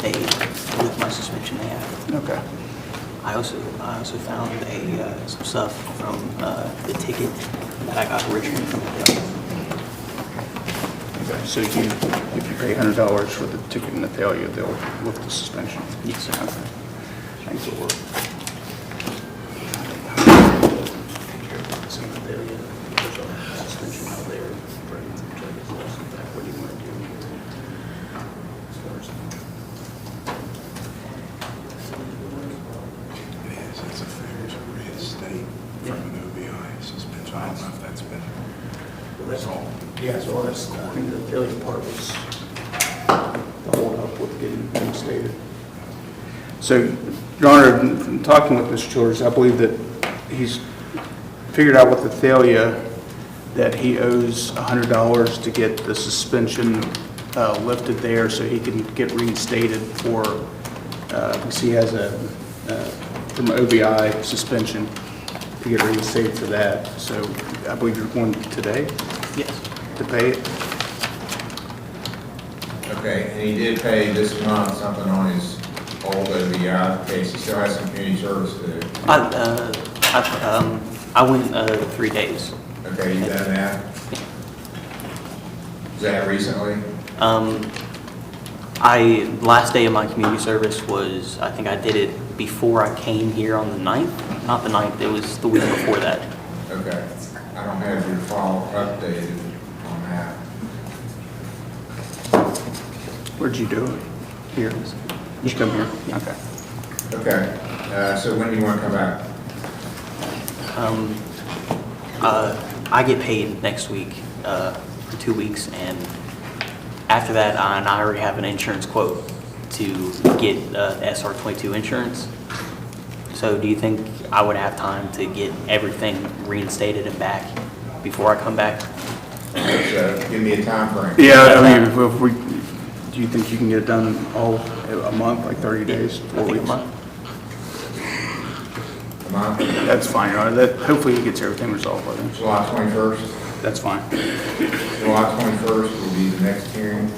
they lift my suspension they have. Okay. I also found some stuff from the ticket that I got originally from the Okay, so if you pay $100 for the ticket and the failure, they'll lift the suspension? Yes, sir. Okay. Thanks for work. It's a failure to reinstate from an OBI suspension. I don't know if that's been resolved. Yeah, so that's, I think the failure part was the hold up with getting reinstated. So, Your Honor, in talking with Mr. Childers, I believe that he's figured out with the failure that he owes $100 to get the suspension lifted there so he can get reinstated for, because he has a, from OBI suspension to get reinstated for that. So I believe you're going today? Yes. To pay it? Okay, and he did pay this month something on his old OBI case, he still has some community service to do. I went 3 days. Okay, you done that? Is that recently? Last day of my community service was, I think I did it before I came here on the 9th. Not the 9th, it was the week before that. Okay, I don't have your file updated on that. Where'd you do it? Here? You come here? Okay. Okay, so when do you want to come back? I get paid next week for 2 weeks, and after that, I already have an insurance quote to get SR22 insurance. So do you think I would have time to get everything reinstated and back before I come back? So give me a time frame. Yeah, I mean, if we, do you think you can get it done all a month, like 30 days, 4 weeks? A month. A month? That's fine, Your Honor. That, hopefully he gets everything resolved by then. July 21st? That's fine. July 21st will be the next hearing,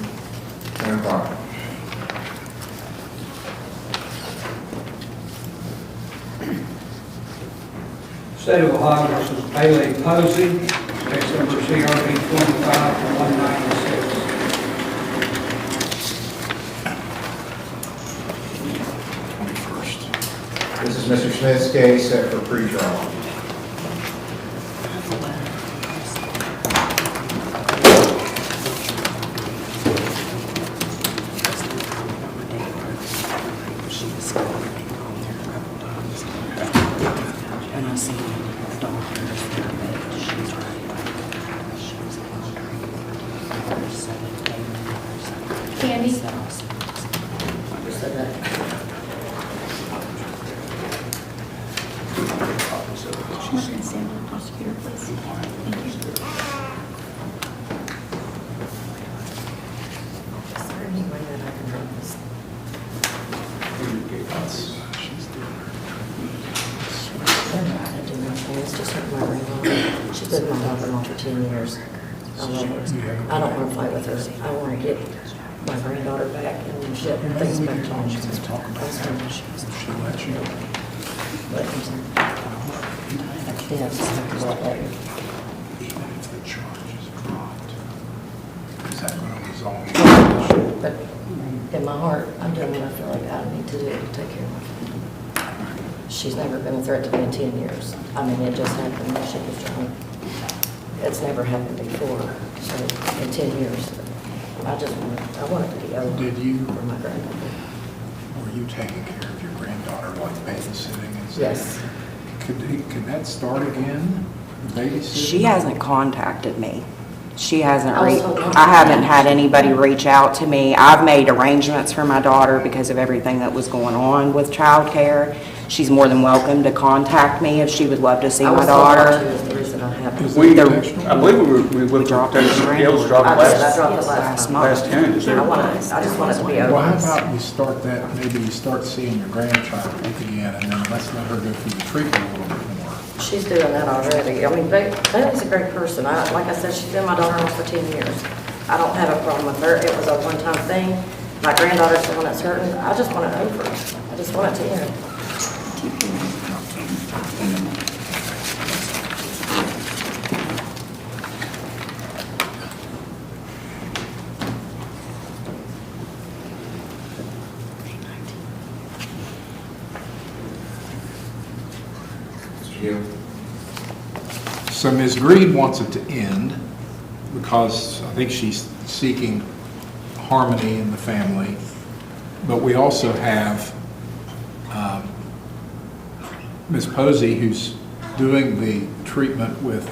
10 o'clock. State of Ohio versus Bailey Posey, case number CRB 25-196. This is Mr. Smith's case set for pretrial. And I see the doctors, she's right. Candy? Said that. Morgan Stanley, prosecutor, please. Thank you. Is there any way that I can drop this? They're not gonna do nothing, it's just her my ring. She's been my daughter for 10 years. I love her. I don't wanna fight with her. I wanna get my granddaughter back and shit and things back to normal. She'll let you know. Yes. Even if the charge is dropped, is that going to resolve the issue? But in my heart, I'm doing what I feel like I need to do to take care of my family. She's never been a threat to me in 10 years. I mean, it just happened when she was young. It's never happened before, so in 10 years, I want it to be over. Did you, For my granddaughter. were you taking care of your granddaughter, like babysitting and stuff? Yes. Could that start again, babysitting? She hasn't contacted me. She hasn't, I was told not to. I haven't had anybody reach out to me. I've made arrangements for my daughter because of everything that was going on with childcare. She's more than welcome to contact me if she would love to see I my was told not to daughter. is the reason I have. I believe we went dropped dropped it. it was dropped I did, I last dropped it last month. last 10. Is there? I just want it to be over. Well, how about we start that, maybe you start seeing your grandchild again, and then let's let her go through the treatment a little bit more. She's doing that already. I mean, Bailey's a great person. Like I said, she's been my daughter-in-law for 10 years. I don't have a problem with her. It was a one-time thing. My granddaughter's the one that's hurting. I just want it over. I just want it to end. Mr. Hill? So Ms. Green wants it to end because I think she's seeking harmony in the family. But we also have Ms. Posey, who's doing the treatment with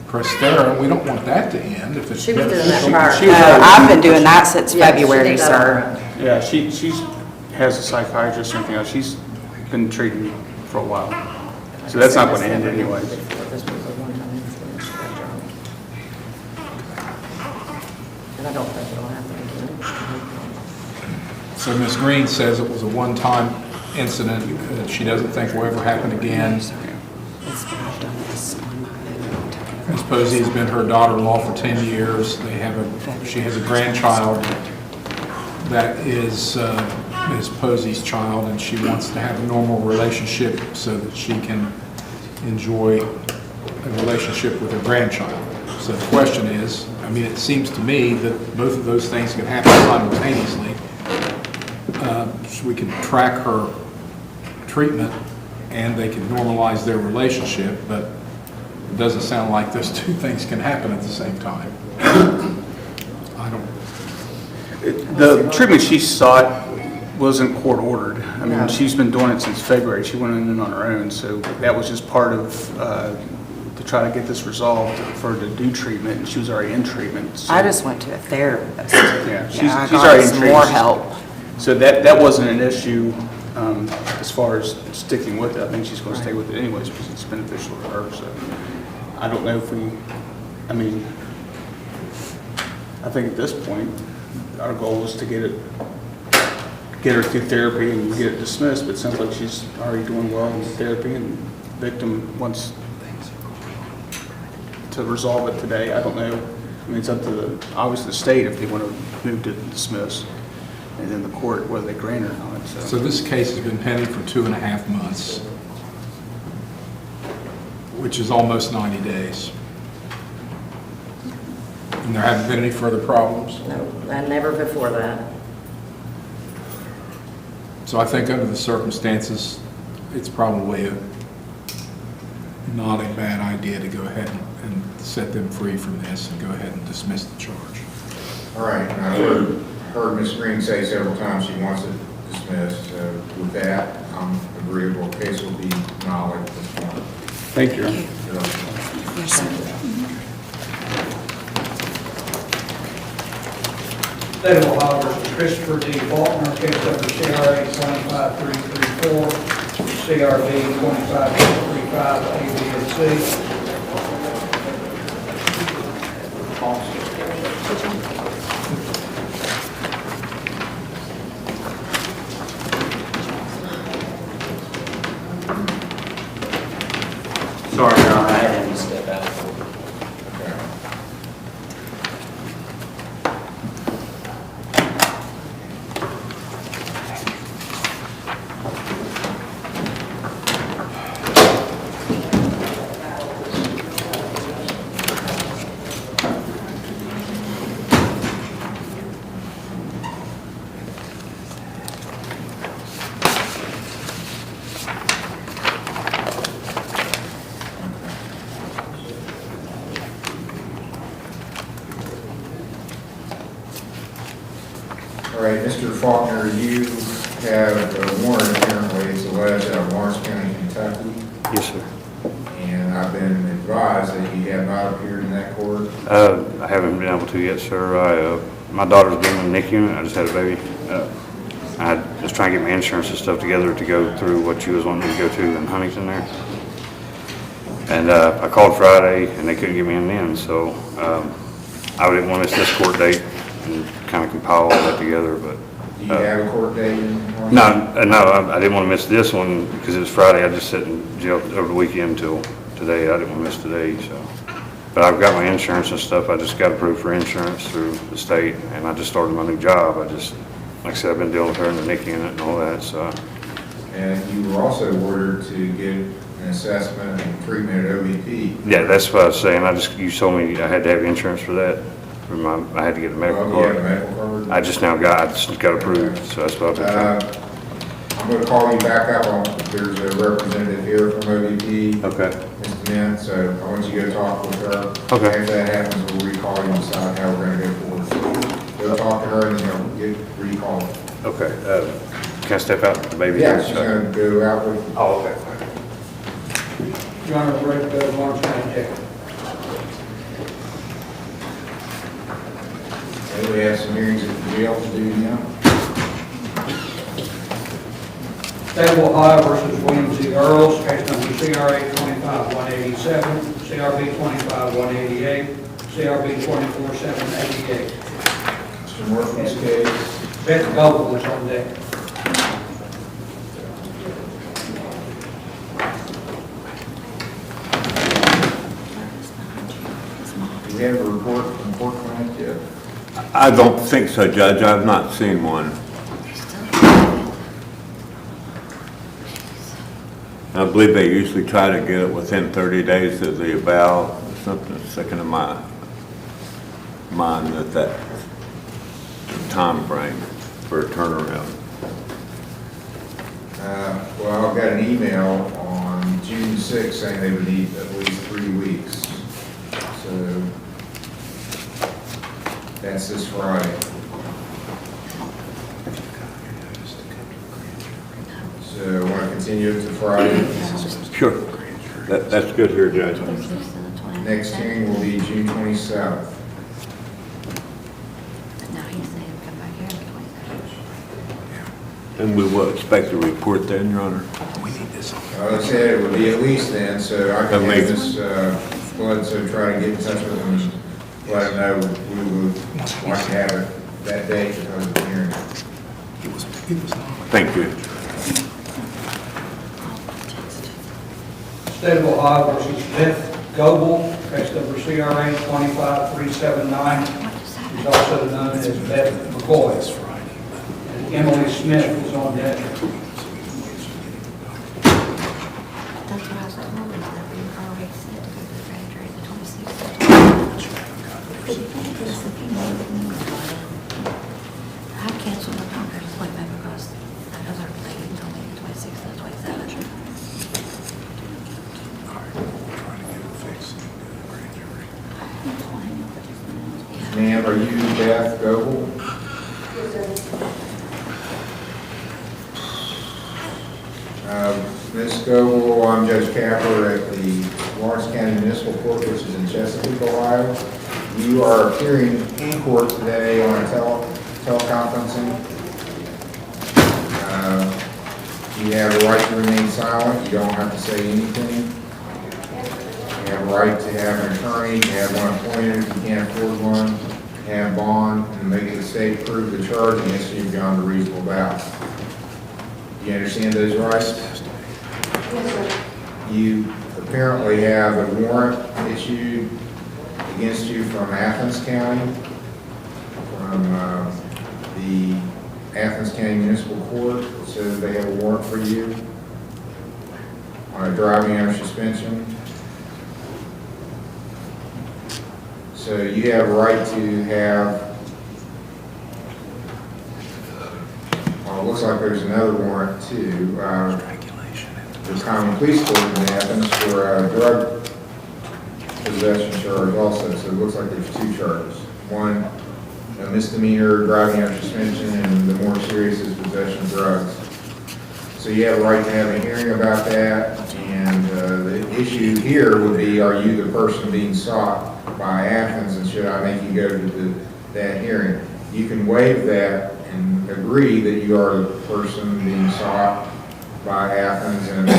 Prestera. We don't want that to end if it's. She was doing that prior. I've been doing that since Yeah, she February, did that sir. on her own. Yeah, she's has a psychiatrist and everything else. She's been treating for a while. So that's not going to end anyways. This was a one-time incident. She got drowned. And I don't think it'll happen again. So Ms. Green says it was a one-time incident, that she doesn't think will ever happen again. Ms. Posey has been her daughter-in-law for 10 years. She has a grandchild that is Ms. Posey's child, and she wants to have a normal relationship so that she can enjoy a relationship with her grandchild. So the question is, I mean, it seems to me that both of those things can happen simultaneously. So we can track her treatment and they can normalize their relationship, but it doesn't sound like those two things can happen at the same time. I don't. The treatment she sought wasn't court ordered. I mean, she's been doing it since February. She went in on her own, so that was just part of, to try to get this resolved for her to do treatment, and she was already in treatment. So, I just went to a therapist. yeah, I she's got already in some treatment. more help. So that wasn't an issue as far as sticking with it. I think she's going to stay with it anyways because it's beneficial to her. So I don't know if I mean, I think at this point, our goal is to get her through therapy and get it dismissed, but it sounds like she's already doing well in therapy and victim wants to resolve it today. I don't know. I mean, it's up to obviously the state if they want to move to dismiss, and then the court whether they grant it or not. So this case has been pending for 2.5 months, which is almost 90 days. And there haven't been any further problems? No, and never before that. So I think under the circumstances, it's probably not a bad idea to go ahead and set them free from this and go ahead and dismiss the charge. All right, I've heard Ms. Green say several times she wants it dismissed. With that, I'm agreeable. Case will be acknowledged this morning. Thank you. Yes, sir. State of Ohio versus Christopher D. Faulkner, case number CRA 25334, CRB 25235, A, B, and C. Sorry, Your Honor, I had him step out. All right, Mr. Faulkner, you have a warrant apparently, it's alleged out of Lawrence County, Kentucky, Yes, sir. and I've been advised that you have not appeared in that court. I haven't been able to yet, sir. My daughter's been in the NICU unit. I just had a baby. I was trying to get my insurance and stuff together to go through what you was wanting me to go to in Huntington there. And I called Friday and they couldn't get me in then, so I didn't want to miss this court date and kind of compile all that together, but. Do you have a court date in mind? No, I didn't want to miss this one because it was Friday. I just sat in jail over the weekend till today. I didn't want to miss today, so. But I've got my insurance and stuff. I just got approved for insurance through the state, and I just started my new job. Like I said, I've been dealing with her in the NICU unit and all that, so. And you were also ordered to get an assessment and treatment at OBP. Yeah, that's what I was saying. You told me I had to have insurance for that. I had to get a medical Well, you card. have a medical card? I just got approved, so that's what I've been trying. I'm going to call you back up on, there's a representative here from OBP. Okay. Ms. Dement, so I want you to go talk with her. Okay. If that happens, we'll recall you and decide how we're going to go forward. So go talk to her and then you'll get recalled. Okay. Can I step out with the baby? Yeah, she's going to go out with you. Oh, okay. Your Honor, we're ready to go to Lawrence County Jail. Okay, we have some hearings at the jail to do now. State of Ohio versus William Z. Earls, case number CRA 25-187, CRB 25-188, CRB 24-788. Mr. Murphy's case. Beth Goble is on deck. Do we have a report from court client yet? I don't think so, Judge. I've not seen one. I believe they usually try to get it within 30 days of the eval. Something sticking in my mind that time frame for a turnaround. Well, I've got an email on June 6th saying they would need at least 3 weeks. So that's this Friday. So I want to continue it to Friday. Sure. That's good here, Judge. Next hearing will be June 27th. And we will expect a report then, Your Honor. I said it would be at least then, so I can have this blood, so try to get in touch with them and let them know we would like to have it that day because of the hearing. Thank you. State of Ohio versus Beth Goble, case number CRA 25-379, is also known as Beth McCoy. And Emily Smith is on deck. That's what I was told, is that we were already set to go to the grand jury the 26th. I canceled the doctor's appointment because that other lady told me the 26th and the 27th. Ma'am, are you Beth Goble? Ms. Goble, I'm Judge Capper at the Lawrence County Municipal Court, which is in Chesapeake, Ohio. You are appearing in court today on a teleconferencing. You have a right to remain silent. You don't have to say anything. You have a right to have an attorney. You have one appointed if you can't afford one. Have bond and make the state prove the charge against you beyond a reasonable doubt. Do you understand those rights? Yes, sir. You apparently have a warrant issued against you from Athens County, from the Athens County Municipal Court. It says they have a warrant for you on a driving under suspension. So you have a right to have, well, it looks like there's another warrant too. The common police court in Athens for a drug possession charge also. So it looks like there's 2 charges. One, a misdemeanor driving under suspension, and more serious as possession of drugs. So you have a right to have a hearing about that, and the issue here would be, are you the person being sought by Athens, and should I make you go to that hearing? You can waive that and agree that you are the person being sought by Athens, and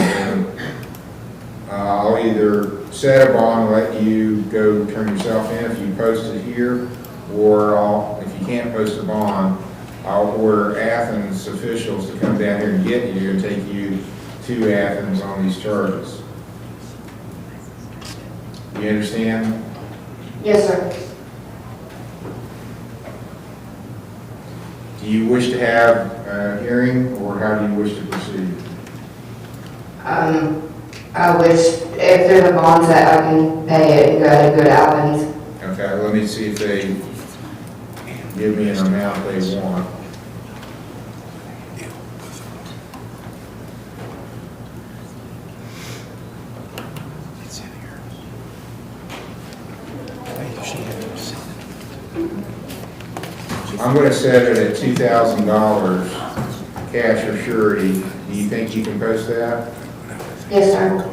I'll either set a bond, let you go turn yourself in if you post it here, or if you can't post a bond, I'll order Athens officials to come down here and get you and take you to Athens on these charges. You understand? Yes, sir. Do you wish to have a hearing, or how do you wish to proceed? I wish, if there's a bond that I can pay it and go to Athens. Okay, let me see if they give me an amount they want. I'm going to set it at $2,000 cash or surety. Do you think you can post that? Yes, sir.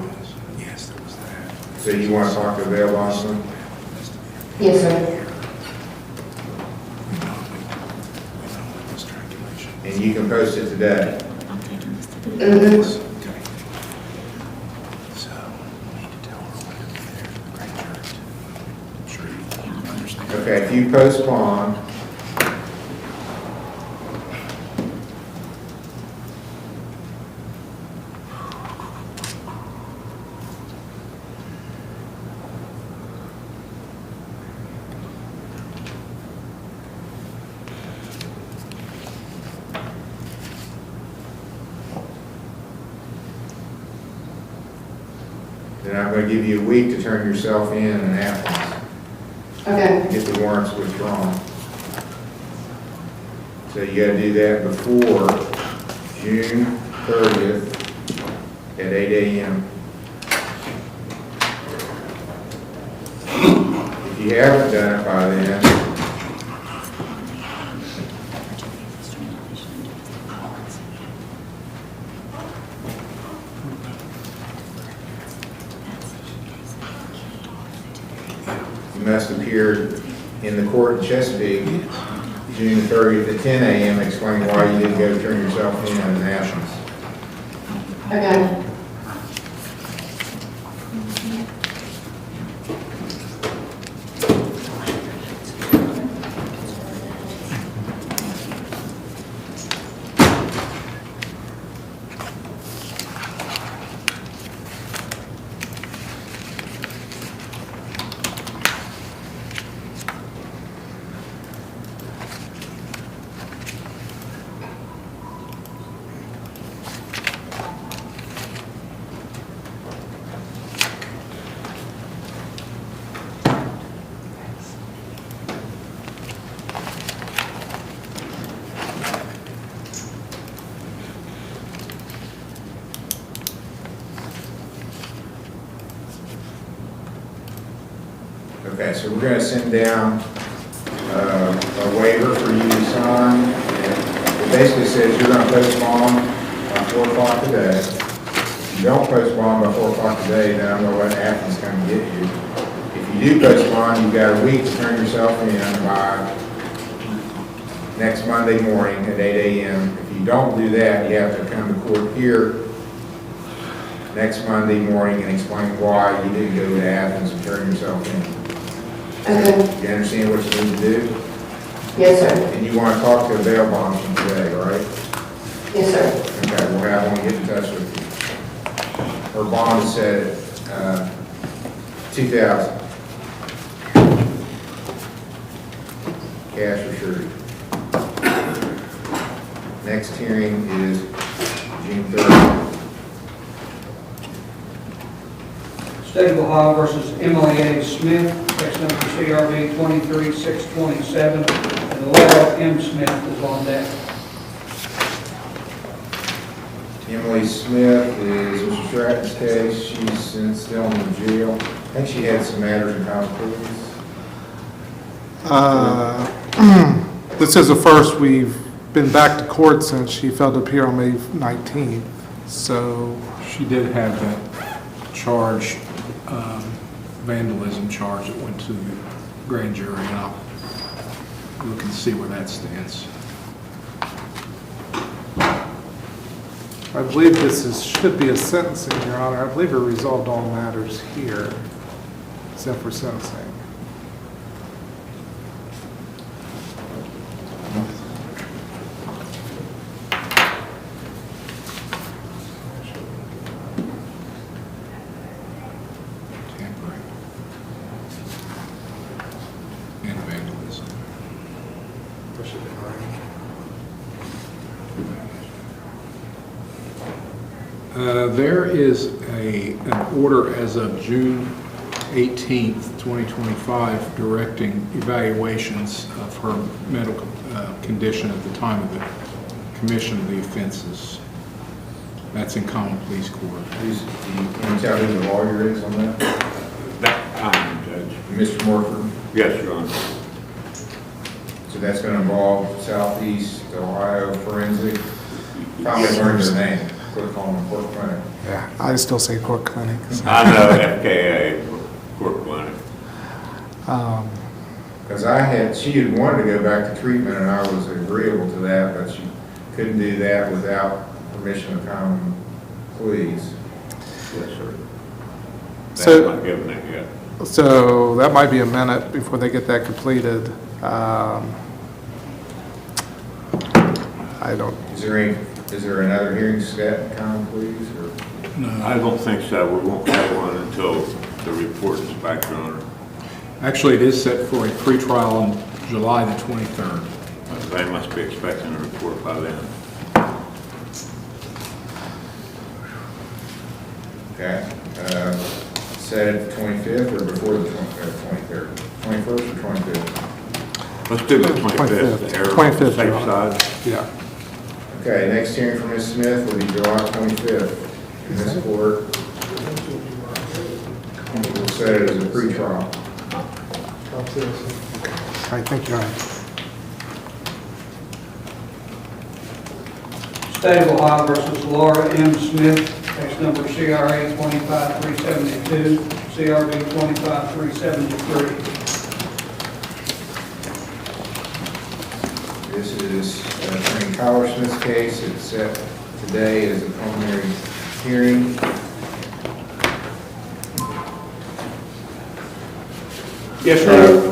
So you want to talk to the bail bondsman? Yes, sir. And you can post it today? Okay, if you post bond, then I'm going to give you a week to turn yourself in Athens. Okay. Get the warrants withdrawn. So you got to do that before June 30th at 8 a.m. If you haven't done it by then, you must appear in the court in Chesapeake June 30th at 10 a.m. explaining why you didn't go turn yourself in Athens. Okay. Okay, so we're going to send down a waiver for you to sign. It basically says you're going to post bond by 4 o'clock today. If you don't post bond by 4 o'clock today, then I'm going to let Athens come and get you. If you do post bond, you've got a week to turn yourself in by next Monday morning at 8 a.m. If you don't do that, you have to come to court here next Monday morning and explain why you didn't go to Athens and turn yourself in. Okay. You understand what you need to do? Yes, sir. And you want to talk to a bail bondsman today, right? Yes, sir. Okay, we'll have one get in touch with you. Her bond is set at $2,000. Cash or surety. Next hearing is June 30th. State of Ohio versus Emily A. Smith, case number CRB 23627, and Laura M. Smith is on deck. Emily Smith is Mr. Stratton's case. She's still in the jail. I think she had some matters in common pleas. This is the first we've been back to court since she failed to appear on May 19th, so. She did have that charge, vandalism charge that went to the grand jury, and I'll look and see where that stands. I believe should be a sentencing, Your Honor. I believe it resolved all matters here, except for sentencing. Tampering. And vandalism. There is an order as of June 18th, 2025, directing evaluations of her medical condition at the time of the commission of the offenses. That's in common pleas court. Can you tell who the lawyer is on that? I'm Judge. Mr. Morford? Yes, Your Honor. So that's going to involve Southeast Ohio Forensic. Probably learned their name. Quick on the court clinic. Yeah, I still say court clinic. I know FKA Court Clinic. Because she had wanted to go back to treatment, and I was agreeable to that, but she couldn't do that without permission of common pleas. Yes, sir. That's So- not given it yet. So that might be a minute before they get that completed. I don't, Is there another hearing set, common pleas, or? No, I don't think so. We won't have one until the report is back, Your Honor. actually, it is set for a pretrial on July the 23rd. They must be expecting a report by then. Okay. Set it the 25th or before the 23rd? 21st or 25th? Let's do the 25th, the error on the 25th, safe Your Honor. side. yeah. Okay, next hearing for Ms. Smith will be July 25th in this court. We'll set it as a pretrial. All right, thank you, Your Honor. State of Ohio versus Laura M. Smith, case number CRA 25372, CRB 25373. This is Attorney Tyler Smith's case. It's set today as a preliminary hearing. Yes, sir.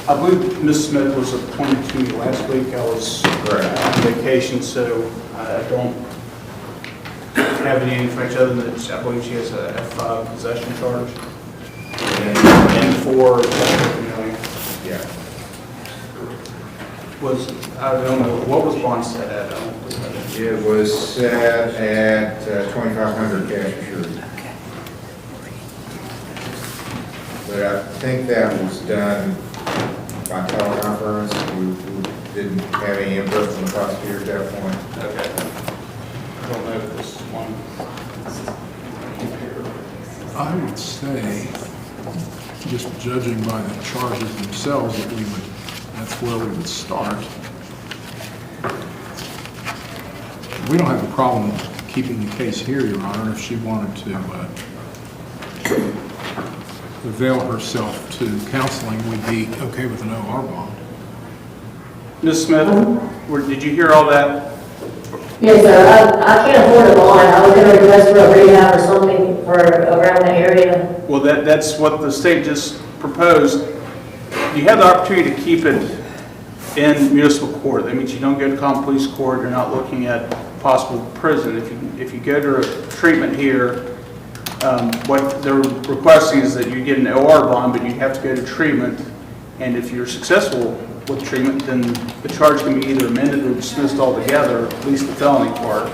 I believe Ms. Smith was appointed to me last week. I was on vacation, so I don't have any information other than I believe she has a F5 possession charge. And for, Yeah. I don't know, what was bond set at? I don't believe that. It was set at 2,500 cash assured. But I think that was done by teleconference. We didn't have any input from the prosecutor at that point. Okay. I don't know if this is one. I would say, just judging by the charges themselves, that's where we would start. We don't have a problem keeping the case here, Your Honor, if she wanted to avail herself to counseling, we'd be okay with an OR bond. Ms. Smith, did you hear all that? Yes, sir, I can't afford a bond, I was gonna request for a rehab or something for around the area. Well, that's what the state just proposed. You have the opportunity to keep it in municipal court. That means you don't go to common police court, you're not looking at possible prison. If you go to treatment here, what they're requesting is that you get an OR bond, but you have to go to treatment. And if you're successful with treatment, then the charge can be either amended or dismissed altogether, at least the felony part.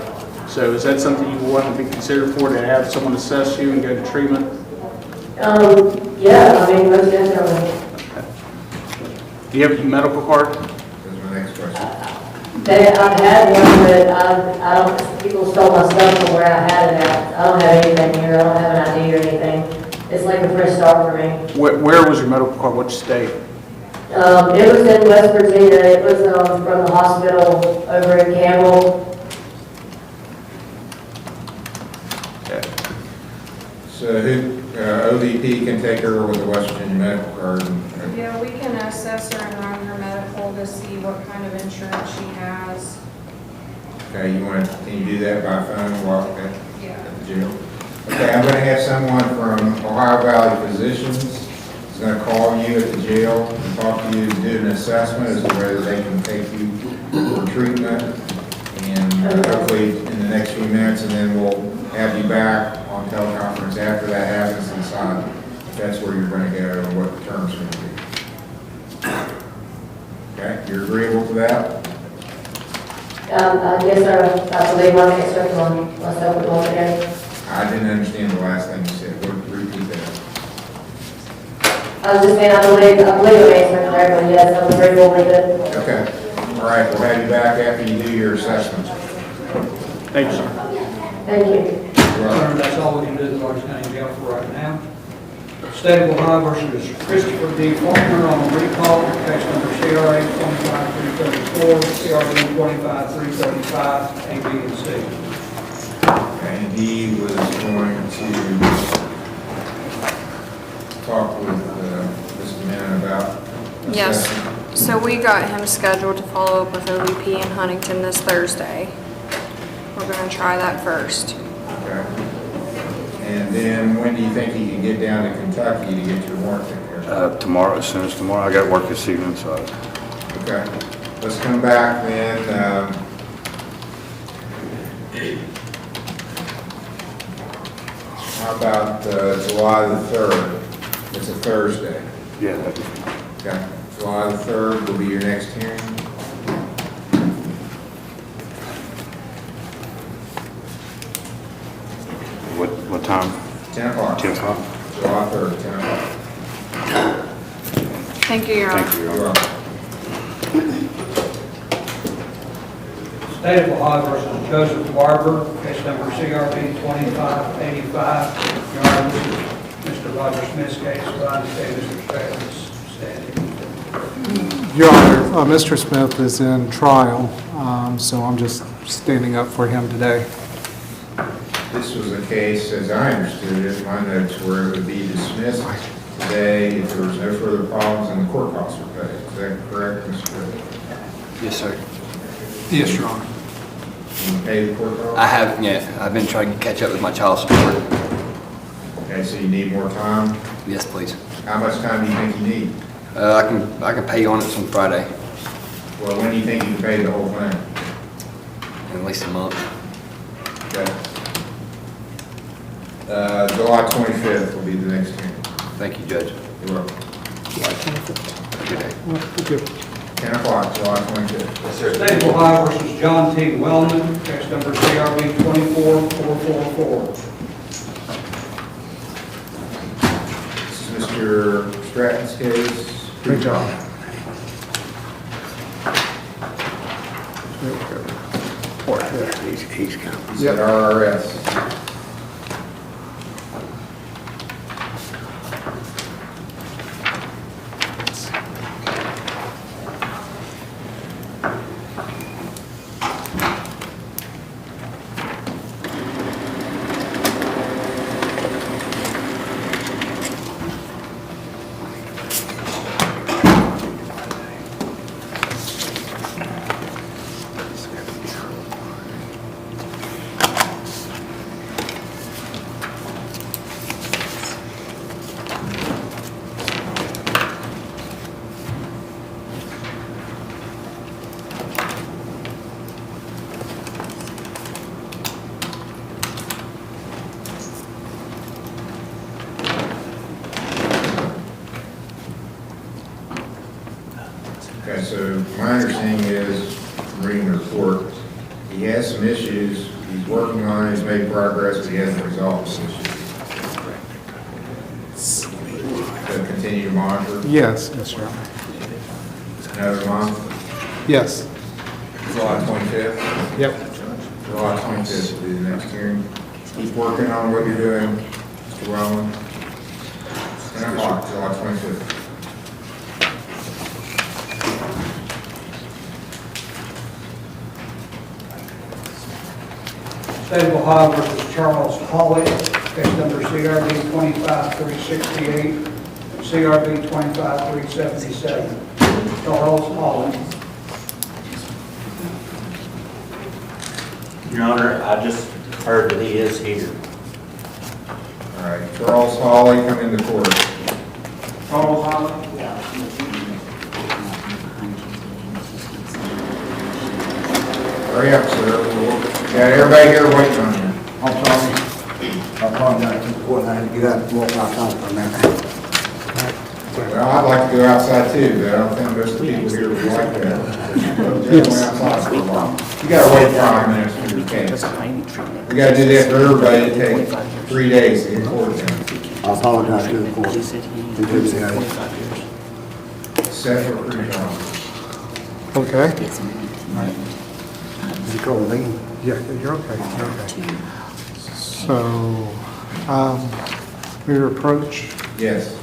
So is that something you want to be considered for, to have someone assess you and go to treatment? Yeah, I mean, most definitely. Do you have a medical card? That's my next question. I've had one, but I don't, people stole my stuff from where I had it at. I don't have anything here, I don't have an ID or anything. It's like a fresh start for me. Where was your medical card? Which state? It was in West Virginia. It was from the hospital over in Campbell. So who, OVP can take her with the West Virginia medical card? Yeah, we can assess her and run her medical to see what kind of insurance she has. Okay, can you do that by phone while at Yeah. the jail? Okay, I'm gonna have someone from Ohio Valley Physicians is gonna call you at the jail and talk to you, do an assessment as to whether they can take you for treatment. And hopefully in the next few minutes, and then we'll have you back on teleconference after that happens and decide if that's where you're gonna go and what the terms are gonna be. Okay, you're agreeable to that? Yes, sir. I believe my next one, unless I would want to go. I didn't understand the last thing you said. Repeat that. I was just saying, I believe I'm answering correctly, yes, I'm agreeable with it. Okay. All right, we'll have you back after you do your assessment. Thank you, sir. Thank you. Sir, that's all we can do in Lawrence County Jail for right now. State of Ohio versus Christopher D. Faulkner on recall, case number CRA 25334, CRD 25335, A, B, and C. And he was going to talk with Mr. Mann about Yes, assessment. so we got him scheduled to follow up with OVP in Huntington this Thursday. We're gonna try that first. Okay. And then when do you think he can get down to Kentucky to get your warrant taken care of? Tomorrow, as soon as tomorrow. I got work this evening, so. Okay. Let's come back then. How about July the 3rd? It's a Thursday. Yeah. Okay. July the 3rd will be your next hearing. What time? 10 o'clock. 10 o'clock. July 3rd, 10 o'clock. Thank you, Your Honor. Thank you, Your You're Honor. welcome. State of Ohio versus Joseph Barber, case number CRB 2585. Your Honor, this is Mr. Roger Smith's case, so I understand Mr. Staley is standing. Your Honor, Mr. Smith is in trial, so I'm just standing up for him today. This was a case, as I understood it, my notes were it would be dismissed today if there was no further problems and the court costs were paid. Is that correct, Mr. Whitaker? Yes, sir. Yes, Your Honor. You pay the court costs? I haven't yet. I've been trying to catch up with my child support. Okay, so you need more time? Yes, please. How much time do you think you need? I can pay you on it on Friday, Well, when do you think you can pay the whole thing? in at least a month. Okay. July 25th will be the next hearing. Thank you, Judge. You're welcome. Good day. Thank you. 10 o'clock, July 25th. State of Ohio versus John T. Wellman, case number CRB 24444. This is Mr. Stratton's case. Great job. He's at RRS. Okay, so my understanding is, from reading the report, he has some issues, he's working on it, he's made progress, but he hasn't resolved those issues. So continue to monitor Yes, yes, Your Honor. another month, Yes. July 25th? Yep. July 25th will be the next hearing. Keep working on what you're doing, Mr. Wellman. 10 o'clock, July 25th. State of Ohio versus Charles Hawley, case number CRB 25368, CRB 25377. Charles Hawley. Your Honor, I just heard that he is here. All right, Charles Hawley, come into court. Charles Hawley? Hurry up, sir. Got everybody here waiting on you. I'm sorry. I apologize to the court, I had to get out and walk outside for a minute. Well, I'd like to go outside too, but I don't think most of the people here would like that. Just went outside for a while. You gotta wait 5 minutes for your case. We gotta do that for everybody. It takes 3 days to get court done. I apologize to the court. Set for pre-trial. Okay. Did you call me? Yeah, you're okay, you're okay. So, your approach? Yes.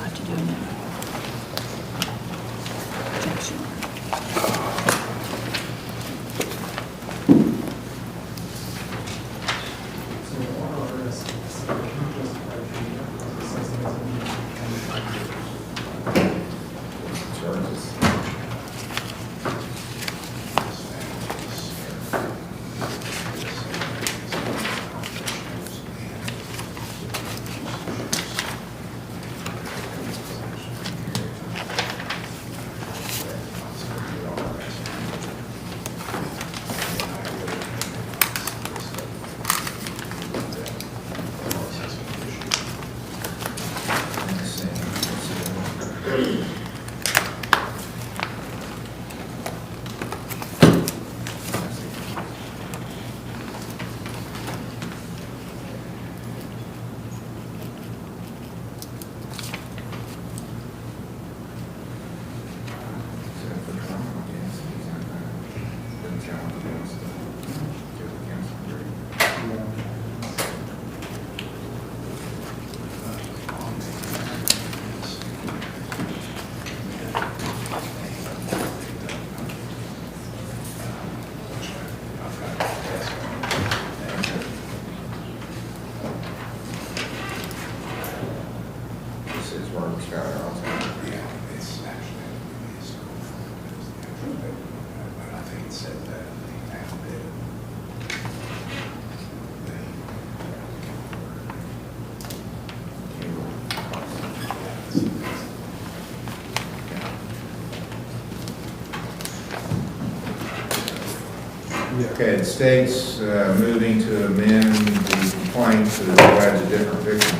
Okay, the state's moving to amend the complaint to allege a different victim.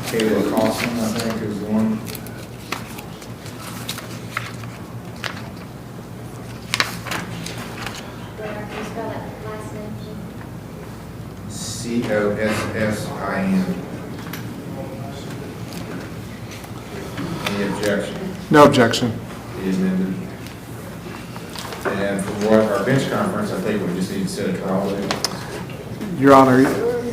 Kayla Carlson, I think, is the one. Cossin. Any objection? No objection. The amended. And from what our bench conference, I think we just need to set a trial date. Your Honor,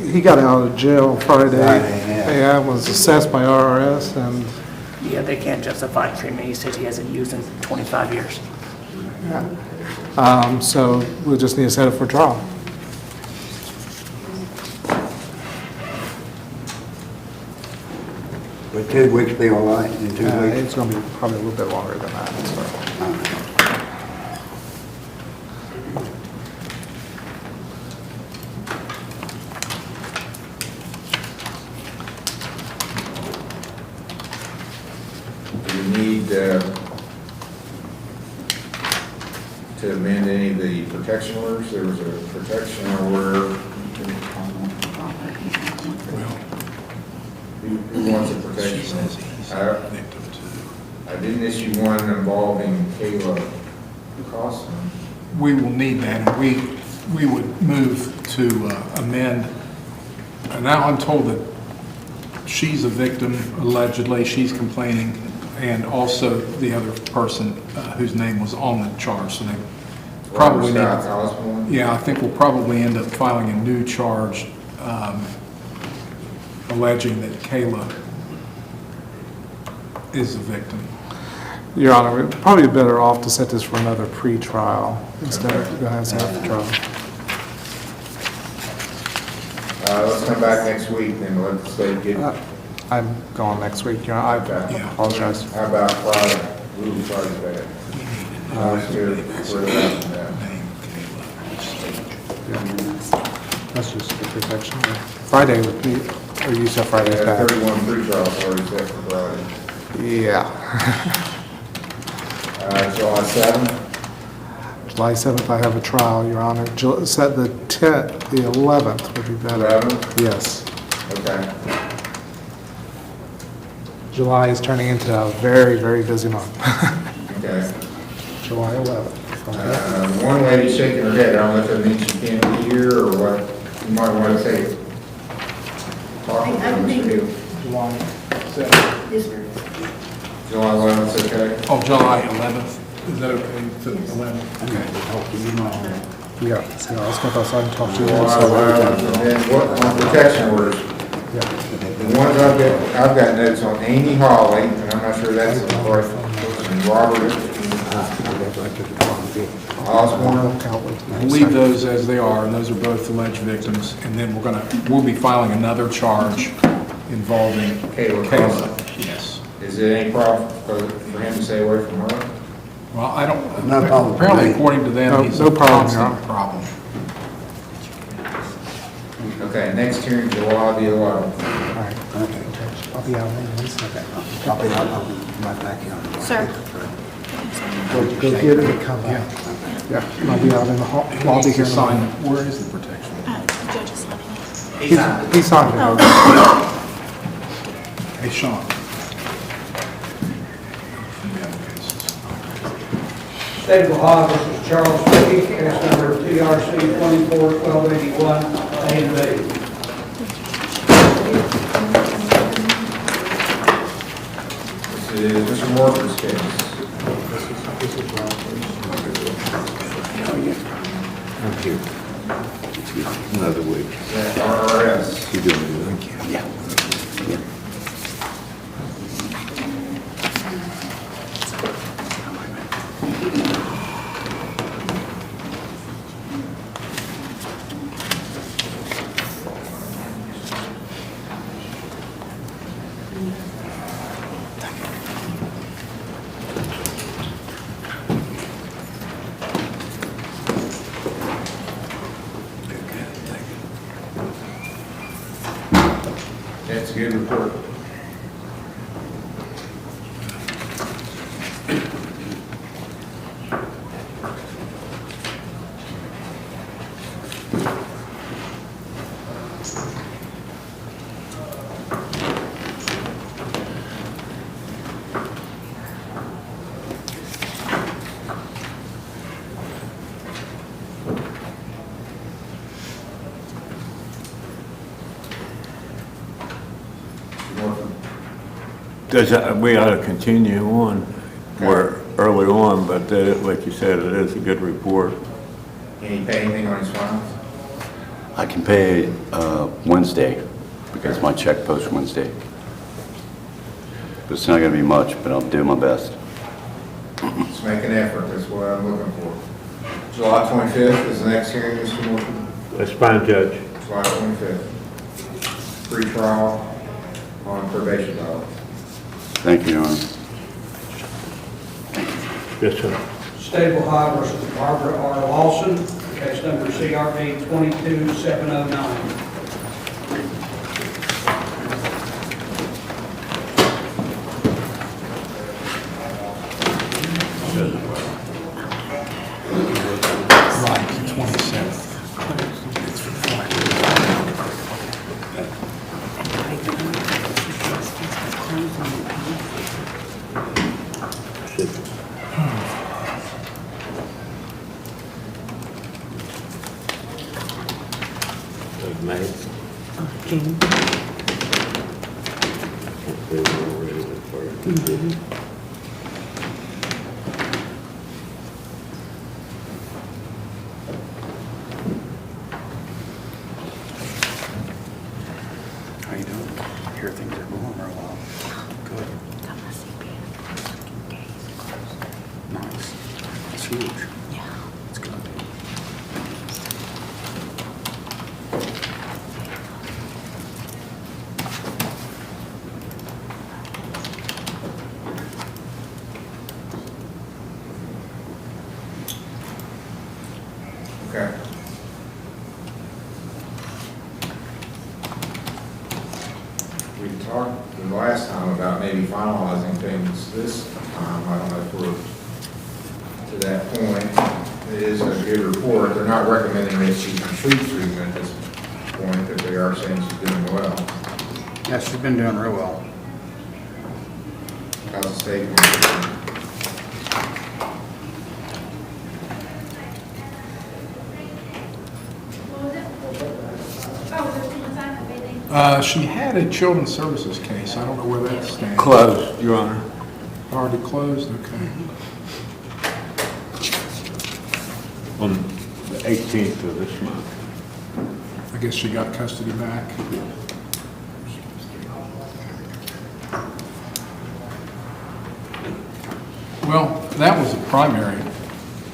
he got out of jail Friday. yeah. Was assessed by RRS and, Yeah, they can't justify treatment. He said he hasn't used in 25 years. so we just need to set it for trial. Would 2 weeks be all right in 2 weeks? It's gonna be probably a little bit longer than that, so. Do you need to amend any of the protection orders? There was a protection order. Who wants a protection? I didn't issue one involving Kayla Carlson. We will need that, and we would move to amend. And now I'm told that she's a victim, allegedly, she's complaining, and also the other person whose name was on the charge, so they probably need. Yeah, I think we'll probably end up filing a new charge alleging that Kayla is a victim. Your Honor, we're probably better off to set this for another pre-trial instead of going to have the trial. Let's come back next week and let the state get, I'm gone next week, Your Honor. I apologize. how about Friday? Ooh, Friday's bad. Let's do it for that. That's just the protection. Friday would be, or you said Friday's Yeah, bad. 31 pretrials already set for Friday. Yeah. July 7th? July 7th, I have a trial, Your Honor. Set the 10th, the 11th would be better. 11th? Yes. Okay. July is turning into a very, very busy month. Okay. July 11th. One lady shaking her head, I don't know if that means she can't be here or what. You might want to say, talk to Mr. Hill. July 7th. July 11th, okay? Oh, July 11th, is that okay, to 11th? Yeah, so I was going to talk to you. July 11th, and then what, on protection orders? The ones I've got notes on Amy Hawley, and I'm not sure that's the right person, Robert Osborne. Leave those as they are, and those are both alleged victims, and then we'll be filing another charge involving Kayla. Yes. Is it any problem for him to stay away from her? Well, I don't, No problem. apparently according to them, he's No a problem, Your constant problem. Okay, next hearing, July the 11th. All right. I'll be out in 1 second. I'll be right back here. Sir. Go get it and come back. Yeah, I'll be out in the hall, lobby here in a moment. Where is the protection? Judge is letting us. He signed it. Hey, Sean. State of Ohio versus Charles Dickey, case number TRC 24-1281, A and B. This is Mr. Morgan's case. I'm here. Another week. Is that RRS? You doing it? Thank you. Yeah. That's a good report. We ought to continue on, we're early on, but like you said, it is a good report. Can he pay anything on his fines? I can pay Wednesday, because my check posts Wednesday. But it's not going to be much, but I'll do my best. Let's make an effort, that's what I'm looking for. July 25th is the next hearing, Mr. Morgan? That's fine, Judge. July 25th. Pre-trial on probation violence. Thank you, Your Honor. Yes, sir. State of Ohio versus Barbara R. Lawson, case number CRB 22709. Right, 27th. How you doing? Hear things are going real well. Good. Nice. It's huge. Yeah. It's good. Okay. We talked the last time about maybe finalizing things this time. I don't know if we're to that point. It is a good report. They're not recommending that she complete treatment at this point, but they are saying she's doing well. Yeah, she's been doing real well. How's the state? She had a children's services case. I don't know where that stands. Closed, Your Honor. Already closed, okay. On the 18th of this month. I guess she got custody back. Well, that was the primary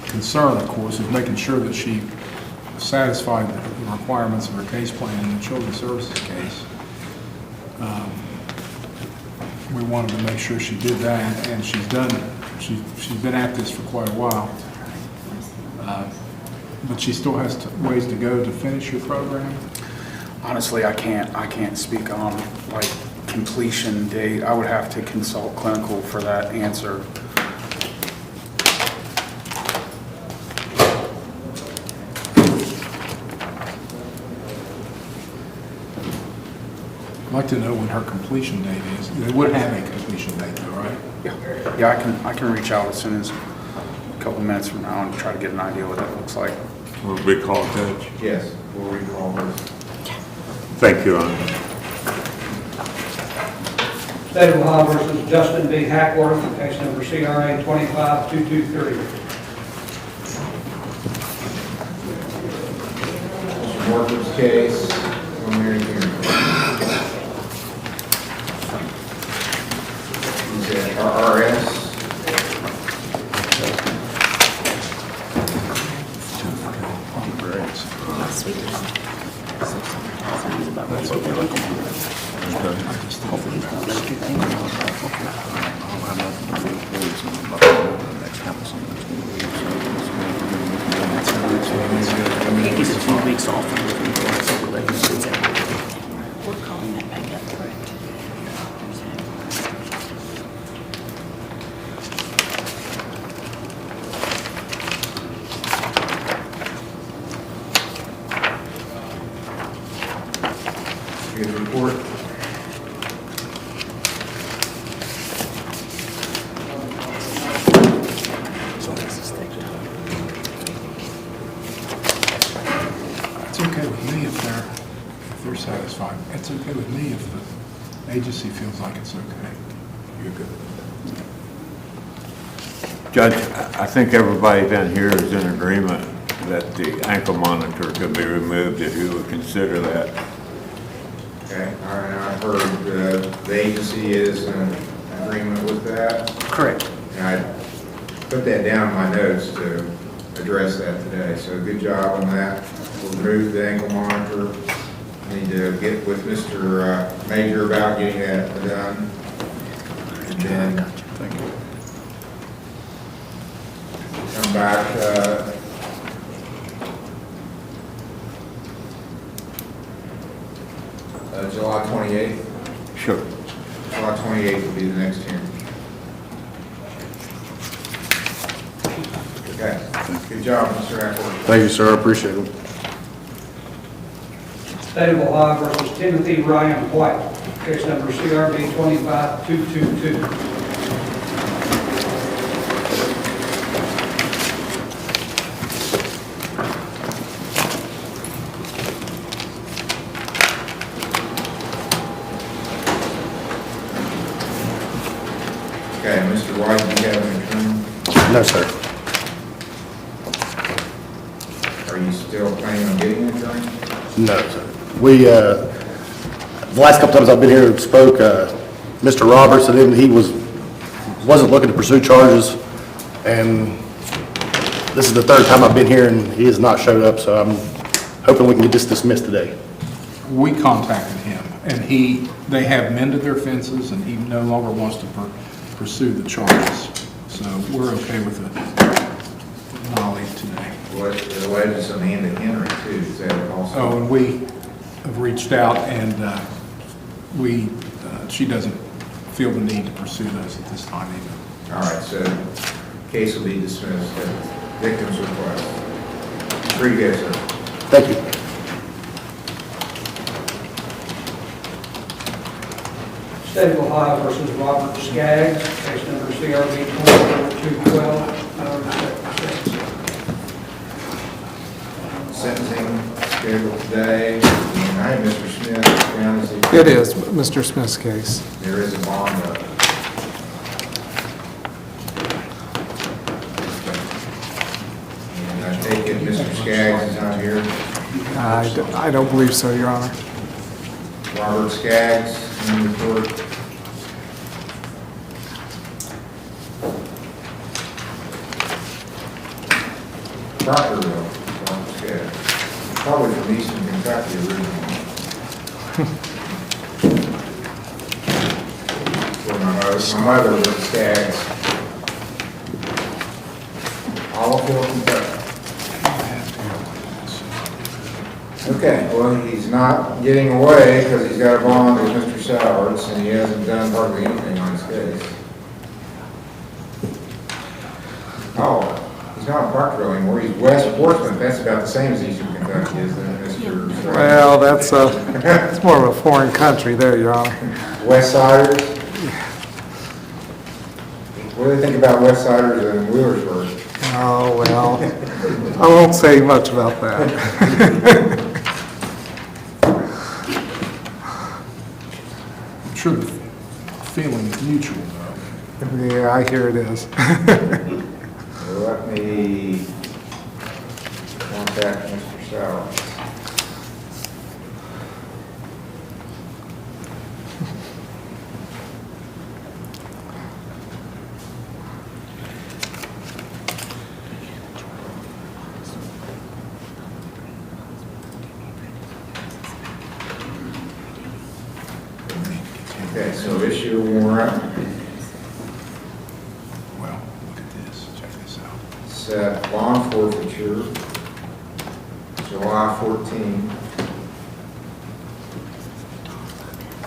concern, of course, is making sure that she satisfied the requirements of her case plan in the children's services case. We wanted to make sure she did that, and she's done. She's been at this for quite a while, but she still has ways to go to finish her program. Honestly, I can't speak on like completion date. I would have to consult clinical for that answer. I'd like to know when her completion date is. They would have a completion date though, right? Yeah, I can reach out as soon as a couple minutes from now and try to get an idea what that looks like. Will we call Judge? Yes, we'll recall her. Thank you, Your Honor. State of Ohio versus Justin B. Hackworth, case number CRA 25223. Workers' case, preliminary hearing. Is that RRS? He's a few weeks off from looking for it, so we're letting him do that. We're calling that back up, correct? Good report. It's okay with me if they're satisfied. It's okay with me if the agency feels like it's okay. You're good. Judge, I think everybody down here is in agreement that the ankle monitor could be removed if you would consider that. Okay, all right, I've heard the agency is in agreement with that. Correct. And I put that down in my notes to address that today, so good job on that. We'll remove the ankle monitor. Need to get with Mr. Major about getting that done. And then come back, July 28th. Sure. July 28th will be the next hearing. Okay, good job, Mr. Ackworth. Thank you, sir, I appreciate it. State of Ohio versus Timothy Ryan White, case number CRB 25222. Okay, Mr. White, do you have an attorney? No, sir. Are you still planning on getting an attorney? No, sir. We, the last couple times I've been here and spoke, Mr. Roberts, and then he wasn't looking to pursue charges, and this is the third time I've been here, and he has not showed up, so I'm hoping we can get this dismissed today. We contacted him, and they have mended their fences, and he no longer wants to pursue the charges. So we're okay with the nollie today. What alleges Amanda Henry too, is that also? Oh, and we have reached out, and she doesn't feel the need to pursue those at this time either. All right, so case will be dismissed at victim's request. Free to go, sir. Thank you. State of Ohio versus Robert Skaggs, case number CRB 24212. Sentencing scheduled today, and I have Mr. Smith down as the... It is Mr. Smith's case. There is a bond up. And I take it Mr. Skaggs is not here. I don't believe so, Your Honor. Robert Skaggs, in the report. Proctorville, Robert Skaggs. Probably from Eastern Kentucky originally. Where my mother was Skaggs. Olive Kentucky. Okay, well, he's not getting away because he's got a bond with Mr. Sowers, and he hasn't done hardly anything on his case. Oh, he's not in Parkville anymore, he's West Portsmouth, that's about the same as Eastern Kentucky, isn't it, Mr. Well, that's it's more of a foreign country there, Your Honor. West Siders? What do they think about West Siders and Wheelersburg? Oh, well, I won't say much about that. I'm sure the feeling is mutual, though. Yeah, I hear it is. Let me contact Mr. Sowers. Okay, so issue a warrant. Well, look at this, check this out. Set bond forfeiture, July 14,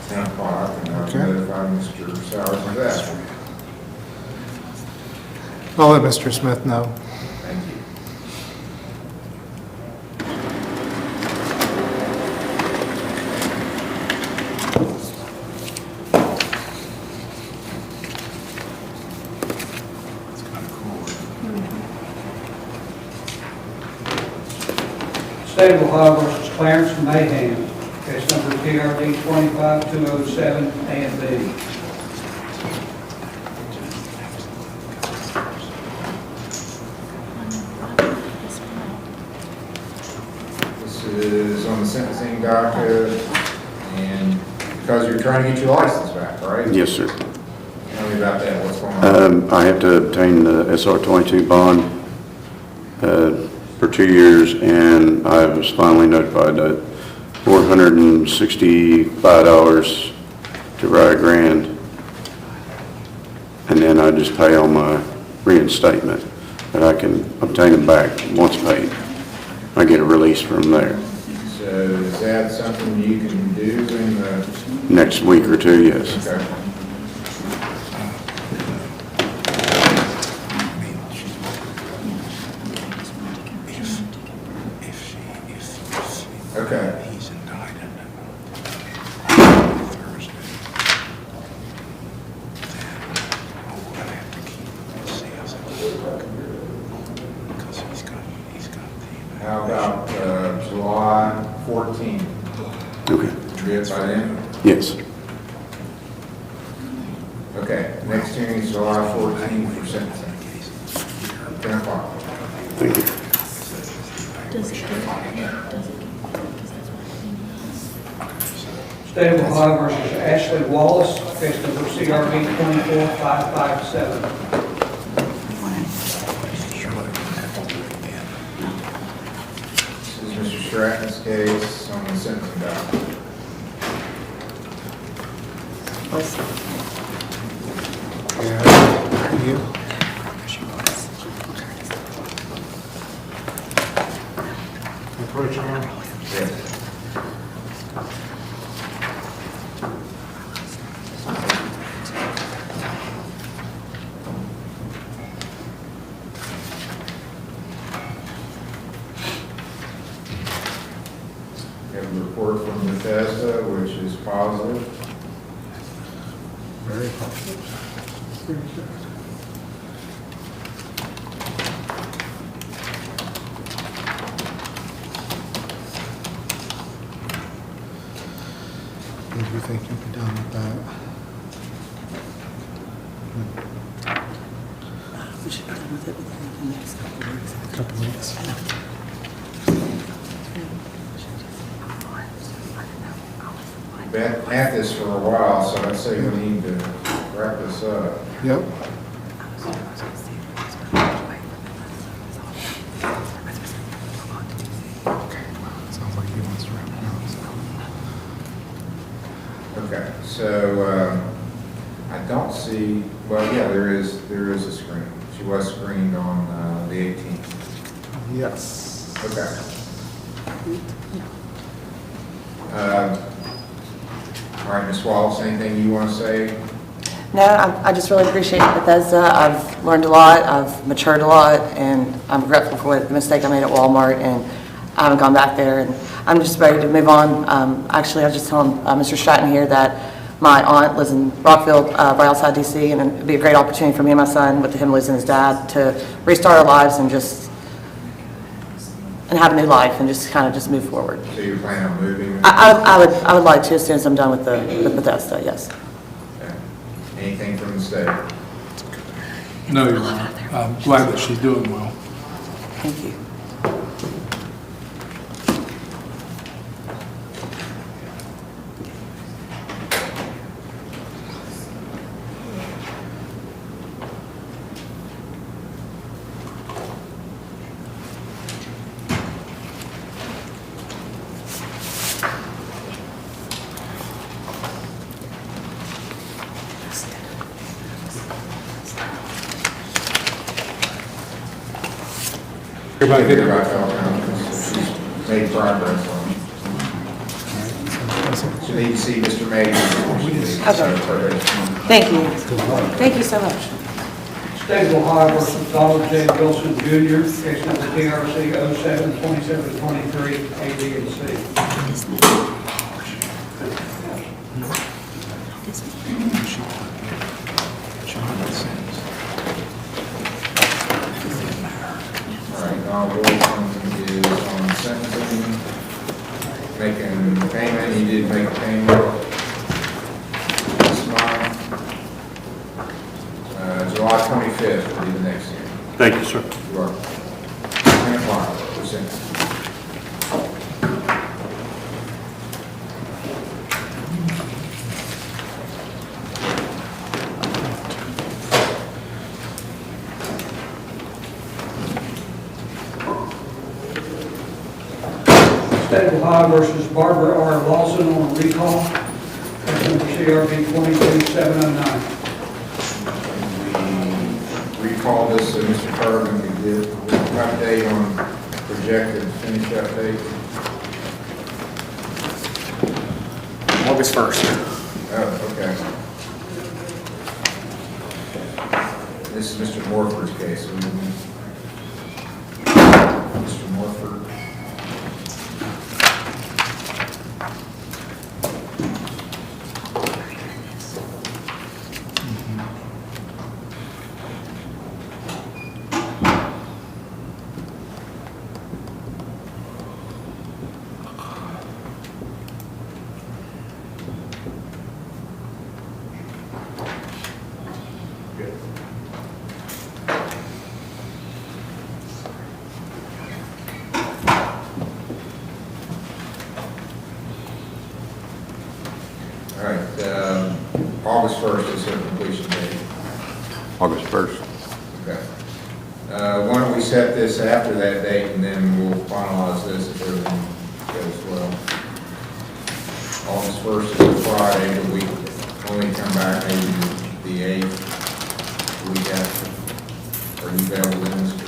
10 o'clock, and I'll Okay. notify Mr. Sowers of that. I'll let Mr. Smith know. Thank you. It's kind of cool. State of Ohio versus Clarence Mayhem, case number PRD 25207 A and B. This is on the sentencing docket, and because you're trying to get your license back, right? Yes, sir. Tell me about that, what's going on? I have to obtain the SR-22 bond for 2 years, and I was finally notified that $465 to write $1,000, and then I just pay on my reinstatement, but I can obtain them back once paid. I get a release from there. So is that something you can do in the... Next week or two, yes. Okay. Okay. He's indicted Thursday. Oh, I have to keep, let's see, how's that work? Because he's got the... How about July 14th? Okay. Be it by then? Yes. Okay, next hearing is July 14th for sentencing. 10 o'clock. Thank you. State of Ohio versus Ashley Wallace, case number CRB 24557. This is Mr. Stratton's case on the sentencing docket. Yeah, you. Right, Your Honor. Yes. We have a report from Bethesda, which is positive. Very positive. When do you think you'll be done with that? We should be done with it within the next couple of weeks. Couple weeks. Been at this for a while, so I'd say we need to wrap this up. Yep. Sounds like he wants to wrap it up. Okay, so, I don't see, well, yeah, there is a screen. She was screened on, the 18th. Yes. Okay. All right, Ms. Wallace, anything you want to say? No, I just really appreciate Bethesda. I've learned a lot, I've matured a lot, and I'm grateful for the mistake I made at Walmart, and I haven't gone back there, and I'm just ready to move on. Actually, I was just telling Mr. Stratton here that my aunt lives in Rockville, right outside D.C., and it'd be a great opportunity for me and my son, with him losing his dad, to restart our lives and have a new life and just kind of just move forward. So you plan on moving? I would like to, as soon as I'm done with Bethesda, yes. Okay. Anything from the state? No, Your Honor. I'm glad that she's doing well. Thank you. Everybody good about that? She's made progress on it. So you need to see Mr. Mays. Thank you. Thank you so much. State of Ohio versus Donald J. Wilson Jr., case number TRC 07-2723, A, B, and C. All right, Donald Wilson is on sentencing, making payment. He did make a payment this month. July 25th will be the next year. Thank you, sir. You are. 10 o'clock, percent. State of Ohio versus Barbara R. Lawson on recall, case number CRB 22709. We recall this, Mr. Carvin, we did an update on projected finish up date. August 1st. Oh, okay. This is Mr. Morford's case. Mr. Morford. All right, August 1st is her completion date. August 1st. Okay. Why don't we set this after that date, and then we'll finalize this if everything goes well. August 1st is a Friday, but we only come back maybe the 8th, the week after. Are you available then, Mr.?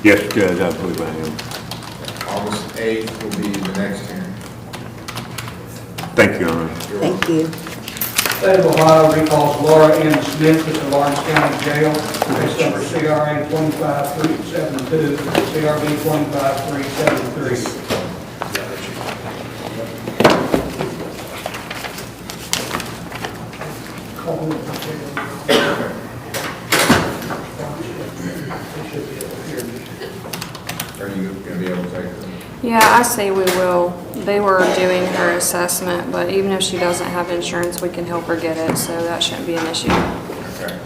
Yes, Judge, I believe I am. August 8th will be the next hearing. Thank you, Your Honor. Thank you. State of Ohio recalls Laura Ann Smith to the Lawrence County Jail, case number CRA 25372, CRB 25373. Are you going to be able to take them? Yeah, I say we will. They were doing her assessment, but even if she doesn't have insurance, we can help her get it, so that shouldn't be an issue. Okay.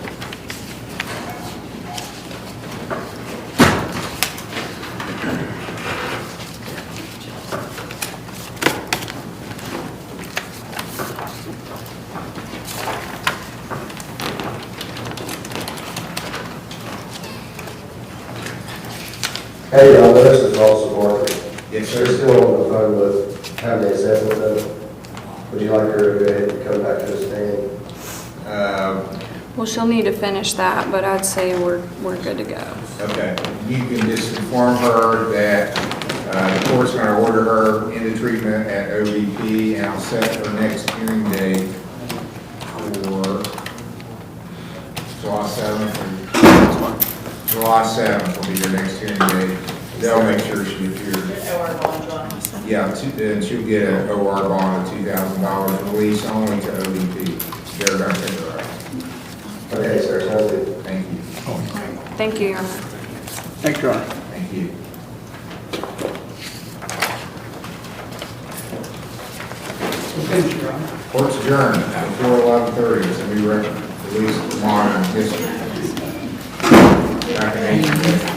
Hey, this is Officer Barker. Yes, They're sir. still on the phone with having the assessment done. Would you like her to go ahead and come back to the stand? Well, she'll need to finish that, but I'd say we're good to go. Okay. You can just inform her that the court's going to order her into treatment at OBP, and I'll set her next hearing date for July 7th. July 7th will be your next hearing date. They'll make sure she appears. Yeah, and she'll get an OR bond of $2,000 release only to OBP. They're going to take her out. Okay, sir, sounds good. Thank you. Thank you, Your Honor. Thank you, Your Honor. Thank you. Finish, Your Honor. Court's adjourned before 11:30. It's a new record. Release tomorrow in history. Back in 18 minutes.